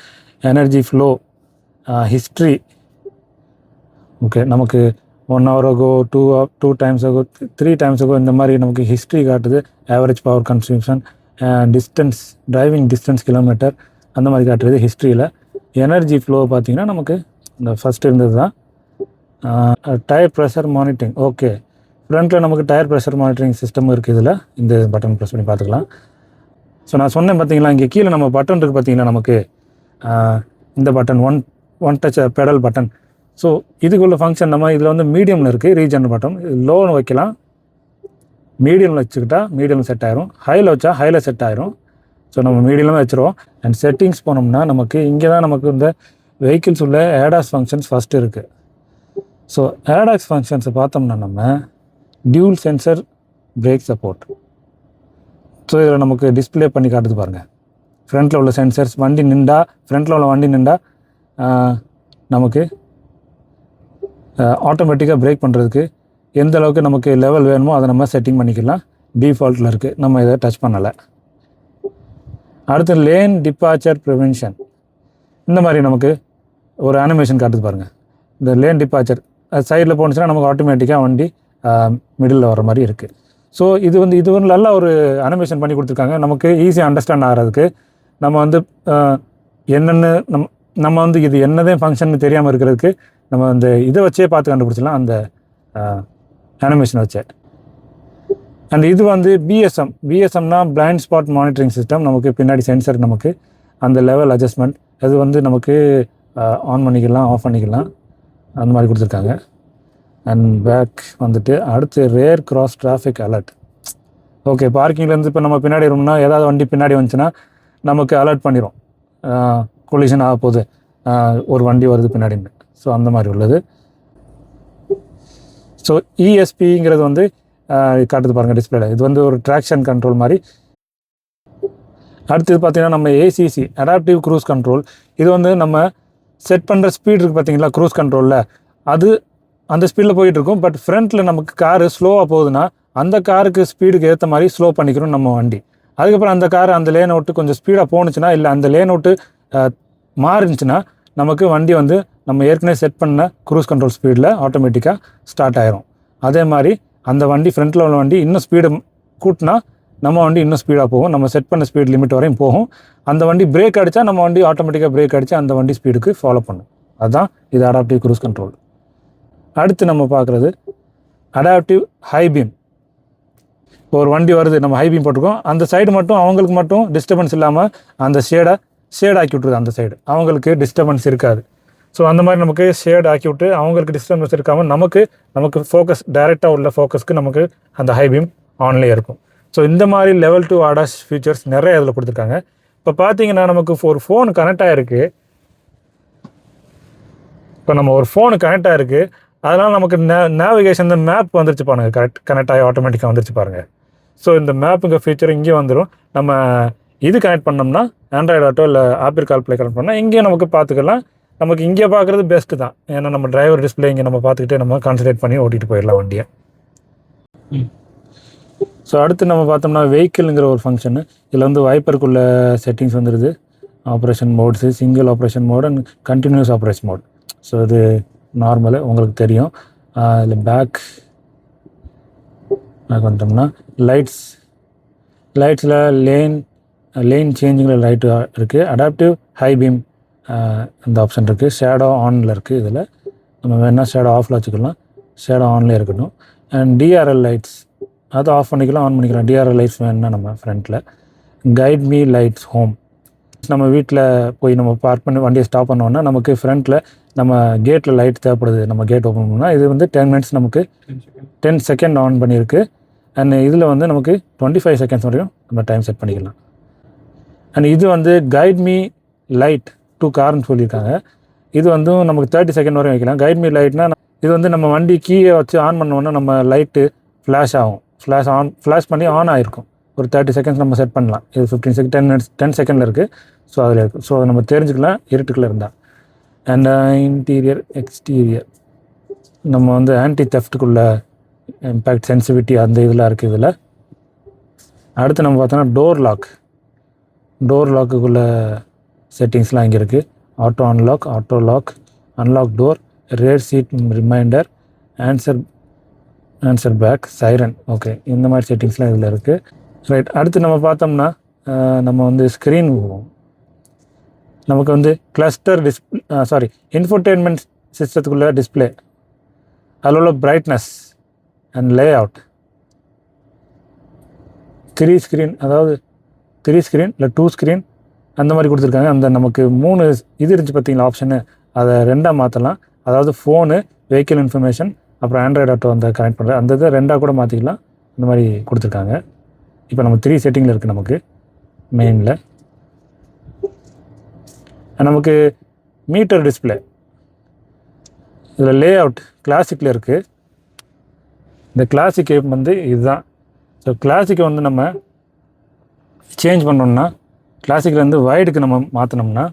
எனர்ஜி ஃப்ளோ, ஹிஸ்ட்ரி, ஓகே நமக்கு 1 hour ago, 2 times ago, 3 times ago இந்த மாதிரி நமக்கு ஹிஸ்ட்ரி காட்டுது. Average power consumption, distance, driving distance kilometre அந்த மாதிரி காட்டுறது ஹிஸ்ட்ரியில். எனர்ஜி ஃப்ளோ பார்த்திங்கன்னா நமக்கு இந்த ஃபஸ்ட் இருந்தது தான். டயர் ப்ரெஷர் மானிட்டரிங், ஓகே ஃப்ரண்ட்டில் நமக்கு டயர் ப்ரெஷர் மானிட்டரிங் சிஸ்டம் இருக்குது. இதில் இந்த பட்டன் ப்ரெஸ் பண்ணி பார்த்துக்கலாம். ஸோ நான் சொன்னேன் பார்த்தீங்களா, இங்கே கீழே நம்ம பட்டன் இருக்குது பார்த்தீங்களா, நமக்கு இந்த button one touch pedal button. So இதுக்குள்ள ஃபங்க்ஷன் நம்ம இதில் வந்து மீடியமில் இருக்குது ரீஜன் பட்டன். லோன்னு வைக்கலாம், மீடியமில் வச்சுக்கிட்டா மீடியம் செட் ஆயிரும், ஹையில் வச்சா ஹையில் செட் ஆயிரும். ஸோ நம்ம மீடியமே வச்சுருவோம். அண்ட் செட்டிங்ஸ் போனோம்னா நமக்கு இங்கே தான் நமக்கு இந்த வெஹிக்கிள்ஸ் உள்ள ஏடாஸ் ஃபங்க்ஷன்ஸ் ஃபஸ்ட்டு இருக்குது. ஸோ ஏடாஸ் ஃபங்க்ஷன்ஸை பார்த்தோம்னா நம்ம dual sensor break support. So இதில் நமக்கு டிஸ்பிளே பண்ணி காட்டுது பாருங்கள். ஃப்ரண்ட்டில் உள்ள சென்சர்ஸ், வண்டி நின்றா ஃப்ரண்ட்டில் உள்ள வண்டி நின்றா நமக்கு ஆட்டோமேட்டிக்காக பிரேக் பண்ணுறதுக்கு எந்த அளவுக்கு நமக்கு லெவல் வேணுமோ அதை நம்ம செட்டிங் பண்ணிக்கலாம். டிஃபால்ட்டில் இருக்குது, நம்ம இதை டச் பண்ணலை. அடுத்து லேன் டிபார்ச்சர் ப்ரிவென்ஷன், இந்த மாதிரி நமக்கு ஒரு அனிமேஷன் காட்டுது பாருங்கள். இந்த லேன் டிபார்ச்சர் சைடில் போணுச்சுன்னா நமக்கு ஆட்டோமேட்டிக்காக வண்டி மிடில் வர மாதிரி இருக்குது. ஸோ இது வந்து நல்லா ஒரு அனிமேஷன் பண்ணி கொடுத்துருக்காங்க. நமக்கு ஈஸியாக அண்டர்ஸ்டாண்ட் ஆகிறதுக்கு நம்ம வந்து என்னென்னு நம்ம வந்து இது என்னதே ஃபங்க்ஷன் தெரியாமல் இருக்கிறதுக்கு நம்ம அந்த இதை வச்சே பார்த்து கண்டுபிடிச்சிடலாம், அந்த அனிமேஷனை வச்சே. அண்ட் இது வந்து பிஎஸ்எம்னா பிளைண்ட் ஸ்பாட் மானிட்டரிங் சிஸ்டம். நமக்கு பின்னாடி சென்சர், நமக்கு அந்த லெவல் அட்ஜஸ்ட்மெண்ட் அது வந்து நமக்கு ஆன் பண்ணிக்கலாம், ஆஃப் பண்ணிக்கலாம், அந்த மாதிரி கொடுத்துருக்காங்க. அண்ட் பேக் வந்துட்டு அடுத்து rear cross traffic alert. Okay, பார்க்கிங்லேருந்து இப்போ நம்ம பின்னாடி இருக்கோம்னா ஏதாவது வண்டி பின்னாடி வந்துச்சுன்னா நமக்கு அலர்ட் பண்ணிடும், கொலிஷன் ஆக போகுது, ஒரு வண்டி வருது பின்னாடின்னு. ஸோ அந்த மாதிரி உள்ளது. ஸோ இஎஸ்பிங்கிறது வந்து காட்டுது பாருங்கள் டிஸ்பிளேல. இது வந்து ஒரு ட்ராக்ஷன் கண்ட்ரோல் மாதிரி. அடுத்தது பார்த்திங்கன்னா நம்ம ஏசிசி அடாப்டிவ் க்ரூஸ் கண்ட்ரோல். இது வந்து நம்ம செட் பண்ணுற ஸ்பீட் இருக்குது பார்த்தீங்களா க்ரூஸ் கண்ட்ரோலில், அது அந்த ஸ்பீடில் போயிட்டுருக்கும். பட் ஃப்ரண்ட்டில் நமக்கு காரு ஸ்லோவாக போகுதுன்னா அந்த காருக்கு ஸ்பீடுக்கு ஏற்ற மாதிரி ஸ்லோ பண்ணிக்கிறோம் நம்ம வண்டி. அதுக்கப்புறம் அந்த கார் அந்த லேன் விட்டு கொஞ்சம் ஸ்பீடாக போணுச்சுன்னா, இல்லை அந்த லேன் விட்டு மாறிச்சுன்னா நமக்கு வண்டி வந்து நம்ம ஏற்கனவே செட் பண்ண க்ரூஸ் கண்ட்ரோல் ஸ்பீடில் ஆட்டோமேட்டிக்காக ஸ்டார்ட் ஆயிரும். அதே மாதிரி அந்த வண்டி ஃப்ரண்ட்டில் உள்ள வண்டி இன்னும் ஸ்பீடு கூட்டினா நம்ம வண்டி இன்னும் ஸ்பீடாக போகும். நம்ம செட் பண்ண ஸ்பீட் லிமிட் வரையும் போகும். அந்த வண்டி பிரேக் அடித்தா நம்ம வண்டி ஆட்டோமேட்டிக்காக பிரேக் அடித்து அந்த வண்டி ஸ்பீடுக்கு ஃபாலோ பண்ணும். அதுதான் இது அடாப்டிவ் க்ரூஸ் கண்ட்ரோல். அடுத்து நம்ம பார்க்குறது அடாப்டிவ் ஹை பீம். இப்போ ஒரு வண்டி வருது, நம்ம ஹை பீம் போட்டிருக்கோம், அந்த சைடு மட்டும் அவங்களுக்கு மட்டும் டிஸ்டர்பன்ஸ் இல்லாமல் அந்த ஷேட் ஆக்கி விட்ருது. அந்த சைடு அவங்களுக்கு டிஸ்டர்பன்ஸ் இருக்காது. ஸோ அந்த மாதிரி நமக்கு ஷேட் ஆக்கி விட்டு அவங்களுக்கு டிஸ்டர்பன்ஸ் இருக்காமல் நமக்கு ஃபோக்கஸ் டைரெக்டாக உள்ள ஃபோக்கஸ்க்கு நமக்கு அந்த ஹை பீம் ஆன்லேயே இருக்கும். ஸோ இந்த மாதிரி லெவல் 2 ADAS ஃபீச்சர்ஸ் நிறைய இதில் கொடுத்துருக்காங்க. இப்போ பார்த்தீங்கன்னா நமக்கு ஒரு ஃபோன் கனெக்ட் ஆகிருக்கு. இப்போ நம்ம ஒரு ஃபோனு கனெக்ட் ஆகிருக்கு, அதனால் நமக்கு நேவிகேஷன் இந்த மேப் வந்துருச்சு பாருங்கள், கனெக்ட் ஆகி ஆட்டோமேட்டிக்காக வந்துருச்சு பாருங்கள். ஸோ இந்த மேப்புங்க ஃபீச்சர் இங்கே வந்துடும். நம்ம இது கனெக்ட் பண்ணோம்னா ஆண்ட்ராய்டு ஆட்டோ இல்லை ஆப்பிள் கார்ப்ளே கனெக்ட் பண்ணால் இங்கேயும் நமக்கு பார்த்துக்கலாம். நமக்கு இங்கே பார்க்குறது பெஸ்ட்டு தான். ஏன்னா நம்ம டிரைவர் டிஸ்பிளே இங்கே நம்ம பார்த்துக்கிட்டே நம்ம கான்சன்ட்ரேட் பண்ணி ஓட்டிகிட்டு போயிடலாம் வண்டியை. ஸோ அடுத்து நம்ம பார்த்தோம்னா வெஹிக்கிள்ங்கிற ஒரு ஃபங்க்ஷனு. இதில் வந்து வைப்பருக்குள்ள செட்டிங்ஸ் வந்துடுது. Operation modes, single operation mode and continuous operation mode. So இது நார்மலு உங்களுக்கு தெரியும். இதில் பேக் வந்துட்டோம்னா லைட்ஸில் லேன் சேஞ்சிங்கில் லைட்டு இருக்குது. அடாப்டிவ் ஹை பீம் அந்த ஆப்ஷன் இருக்குது. ஷேடோ ஆனில் இருக்குது. இதில் நம்ம வேணால் ஷேடோ ஆஃபில் வச்சுக்கலாம், ஷேடோ ஆன்லேயே இருக்கட்டும். அண்ட் டிஆர்எல் லைட்ஸ் அதை ஆஃப் பண்ணிக்கலாம், ஆன் பண்ணிக்கலாம். டிஆர்எல் லைட்ஸ் வேணுன்னா நம்ம ஃப்ரண்ட்டில். Guide me lights home. நம்ம வீட்டில் போய் நம்ம பார்க் பண்ணி வண்டியை ஸ்டாப் பண்ணோன்னா நமக்கு ஃப்ரண்ட்டில் நம்ம கேட்டில் லைட் தேவைப்படுது, நம்ம கேட் ஓப்பன் பண்ணோம்னா இது வந்து 10 மினிட்ஸ் நமக்கு 10 செகண்ட் ஆன் பண்ணியிருக்கு. அண்ட் இதில் வந்து நமக்கு 25 செகண்ட்ஸ் வரையும் நம்ம டைம் செட் பண்ணிக்கலாம். அண்ட் இது வந்து கைட் மீ லைட் டு கார்னு சொல்லியிருக்காங்க. இது வந்து நமக்கு 30 செகண்ட் வரையும் வைக்கலாம். கைட் மீ லைட்னா இது வந்து நம்ம வண்டி கீயை வச்சு ஆன் பண்ணோன்னா நம்ம லைட்டு ஃப்ளாஷ் ஆகும். ஃப்ளாஷ் பண்ணி ஆன் ஆகிருக்கும். ஒரு 30 செகண்ட்ஸ் நம்ம செட் பண்ணலாம். இது 15 செகண்ட் 10 மினிட்ஸ் 10 செகண்டில் இருக்குது. ஸோ அதில் இருக்குது. ஸோ அதை நம்ம தெரிஞ்சுக்கலாம் இருட்டுக்குள்ளே இருந்தால். அண்ட் இன்டீரியர் எக்ஸ்டீரியர் நம்ம வந்து ஆன்டி தெஃப்ட்டுக்குள்ள இம்பேக்ட் சென்சிவிட்டி அந்த இதெல்லாம் இருக்குது இதில். அடுத்து நம்ம பார்த்தோன்னா டோர் லாக்குக்குள்ள செட்டிங்ஸ்லாம் இங்கே இருக்குது. Auto unlock, auto lock, unlock door, rear seat reminder, answer back, siren. Okay, இந்த மாதிரி செட்டிங்ஸ்லாம் இதில் இருக்குது. ரைட். அடுத்து நம்ம பார்த்தோம்னா நம்ம வந்து ஸ்க்ரீன் நமக்கு வந்து கிளஸ்டர் இன்ஃபோடெயின்மெண்ட் சிஸ்டத்துக்குள்ளே டிஸ்பிளே, அதில் உள்ள brightness and lay out, 3 screen அதாவது 3 ஸ்க்ரீன் இல்லை 2 ஸ்க்ரீன் அந்த மாதிரி கொடுத்துருக்காங்க. அந்த நமக்கு 3 இது இருந்துச்சு பார்த்தீங்களா ஆப்ஷனு, அதை 2ஆக மாற்றலாம். அதாவது ஃபோனு, வெஹிக்கிள் இன்ஃபர்மேஷன், அப்புறம் ஆண்ட்ராய்டு ஆட்டோ அந்த கனெக்ட் பண்ணுறது, அந்த இதை 2ஆக கூட மாற்றிக்கலாம். அந்த மாதிரி கொடுத்துருக்காங்க. இப்போ நம்ம 3 செட்டிங்கில் இருக்குது நமக்கு மெயினில். நமக்கு மீட்டர் டிஸ்பிளே இதில் லே அவுட் கிளாசிக்கில் இருக்குது. இந்த கிளாசிக் வந்து இதுதான். ஸோ கிளாசிக்கை வந்து நம்ம சேஞ்ச் பண்ணோம்னா கிளாசிக்லேருந்து வைடுக்கு நம்ம மாற்றினோம்னா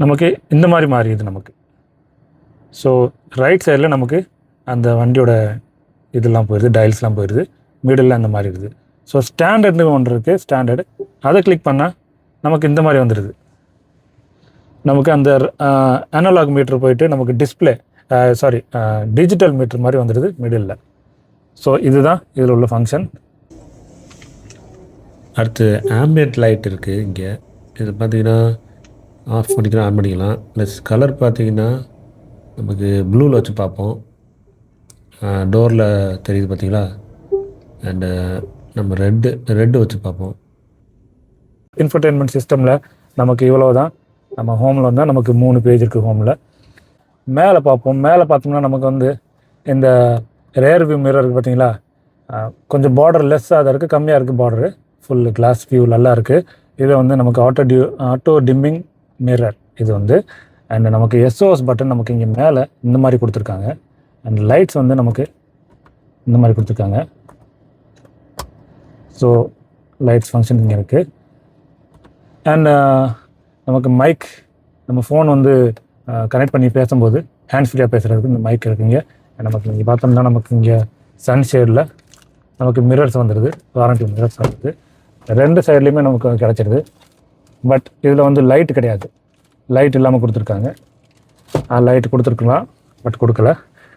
நமக்கு இந்த மாதிரி மாறிடுது நமக்கு. ஸோ ரைட் சைடில் நமக்கு அந்த வண்டியோட இதெல்லாம் போயிடுது, டயல்ஸ்லாம் போயிடுது, மிடில் அந்த மாதிரி இருக்குது. ஸோ ஸ்டாண்டர்ட்னு ஒன்று இருக்குது, ஸ்டாண்டர்டு, அதை கிளிக் பண்ணால் நமக்கு இந்த மாதிரி வந்துடுது. நமக்கு அந்த அனலாக் மீட்டர் போயிட்டு நமக்கு டிஜிட்டல் மீட்டர் மாதிரி வந்துடுது மிடில். ஸோ இதுதான் இதில் உள்ள ஃபங்க்ஷன். அடுத்து ஆம்பியன்ட் லைட் இருக்குது இங்கே. இது பார்த்திங்கன்னா ஆஃப் பண்ணிக்கலாம், ஆன் பண்ணிக்கலாம். ப்ளஸ் கலர் பார்த்திங்கன்னா நமக்கு ப்ளூவில் வச்சு பார்ப்போம். டோரில் தெரியுது பார்த்தீங்களா. அண்டு நம்ம ரெட்டு வச்சு பார்ப்போம். இன்ஃபர்டெயின்மெண்ட் சிஸ்டமில் நமக்கு இவ்வளோ தான். நம்ம ஹோமில் வந்தால் நமக்கு 3 பேஜ் இருக்குது. ஹோமில் மேலே பார்ப்போம். மேலே பார்த்தோம்னா நமக்கு வந்து இந்த ரேர் வியூ மிரர் இருக்குது பார்த்தீங்களா, கொஞ்சம் பார்டர் லெஸ்ஸாக தான் இருக்குது, கம்மியாக இருக்குது பார்டரு. ஃபுல் கிளாஸ் வியூ நல்லா இருக்குது. இதை வந்து நமக்கு ஆட்டோ டிம்மிங் மிரர் இது வந்து. அண்ட் நமக்கு SOS பட்டன் நமக்கு இங்கே மேலே இந்த மாதிரி கொடுத்துருக்காங்க. அண்ட் லைட்ஸ் வந்து நமக்கு இந்த மாதிரி கொடுத்துருக்காங்க. ஸோ லைட்ஸ் ஃபங்க்ஷன் இங்கே இருக்குது. அண்ட் நமக்கு மைக், நம்ம ஃபோன் வந்து கனெக்ட் பண்ணி பேசும்போது ஹேண்ட்ஸ் ஃப்ரீயாக பேசுகிறதுக்கு இந்த மைக் இருக்குங்க. நமக்கு இங்கே பார்த்தோம்னா நமக்கு இங்கே சன்ஷேடில் நமக்கு மிரர்ஸ் வந்துடுது, வாரண்டி மிரர்ஸ் வந்துடுது. 2 சைட்லேயுமே நமக்கு கிடச்சிடுது. பட் இதில் வந்து லைட் கிடையாது, லைட் இல்லாமல் கொடுத்துருக்காங்க. லைட் கொடுத்துருக்கலாம், பட் கொடுக்கல.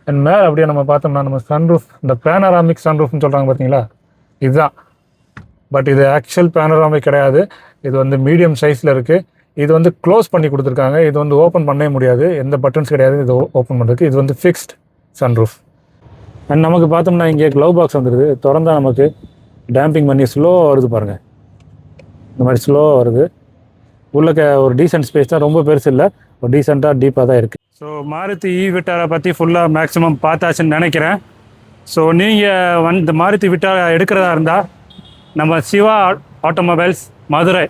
அண்ட் மேலே அப்படியே நம்ம பார்த்தோம்னா நம்ம சன்ரூஃப், இந்த பேனராமிக் சன்ரூஃப்னு சொல்கிறாங்க பார்த்தீங்களா, இதுதான். பட் இது ஆக்சுவல் பேனராமிக் கிடையாது. இது வந்து மீடியம் சைஸில் இருக்குது. இது வந்து க்ளோஸ் பண்ணி கொடுத்துருக்காங்க. இது வந்து ஓப்பன் பண்ணவே முடியாது, எந்த பட்டன்ஸ் கிடையாது இது ஓப்பன் பண்ணுறதுக்கு. இது வந்து ஃபிக்ஸ்ட் சன்ரூஃப். அண்ட் நமக்கு பார்த்தோம்னா இங்கே க்ளவ் பாக்ஸ் வந்துடுது. திறந்தால் நமக்கு டேம்பிங் பண்ணி ஸ்லோவாக வருது பாருங்கள். இந்த மாதிரி ஸ்லோவாக வருது. உள்ள ஒரு டீசென்ட் ஸ்பேஸ் தான், ரொம்ப பெருசு இல்லை, ஒரு டீசெண்டாக டீப்பாக தான் இருக்குது. ஸோ மாருதி ஈ விட்டாரை பற்றி ஃபுல்லாக மேக்ஸிமம் பார்த்தாச்சுன்னு நினைக்கிறேன். ஸோ நீங்கள் இந்த மாருதி விட்டாரை எடுக்கிறதா இருந்தால் நம்ம சிவா ஆட்டோமொபைல்ஸ் மதுரை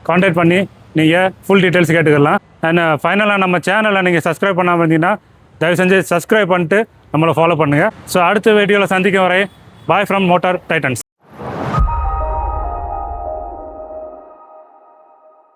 கான்டாக்ட் பண்ணி நீங்கள் ஃபுல் டீட்டெயில்ஸ் கேட்டுக்கலாம். அண்ட் ஃபைனலாக நம்ம சேனலை நீங்கள் சப்ஸ்கிரைப் பண்ணாமல் இருந்தீங்கன்னா தயவு செஞ்சு சப்ஸ்கிரைப் பண்ணிட்டு நம்மளை ஃபாலோ பண்ணுங்கள். ஸோ அடுத்த வீடியோவில் சந்திக்கும் வரை பாய் ஃப்ரம் மோட்டார் டைட்டன்ஸ்.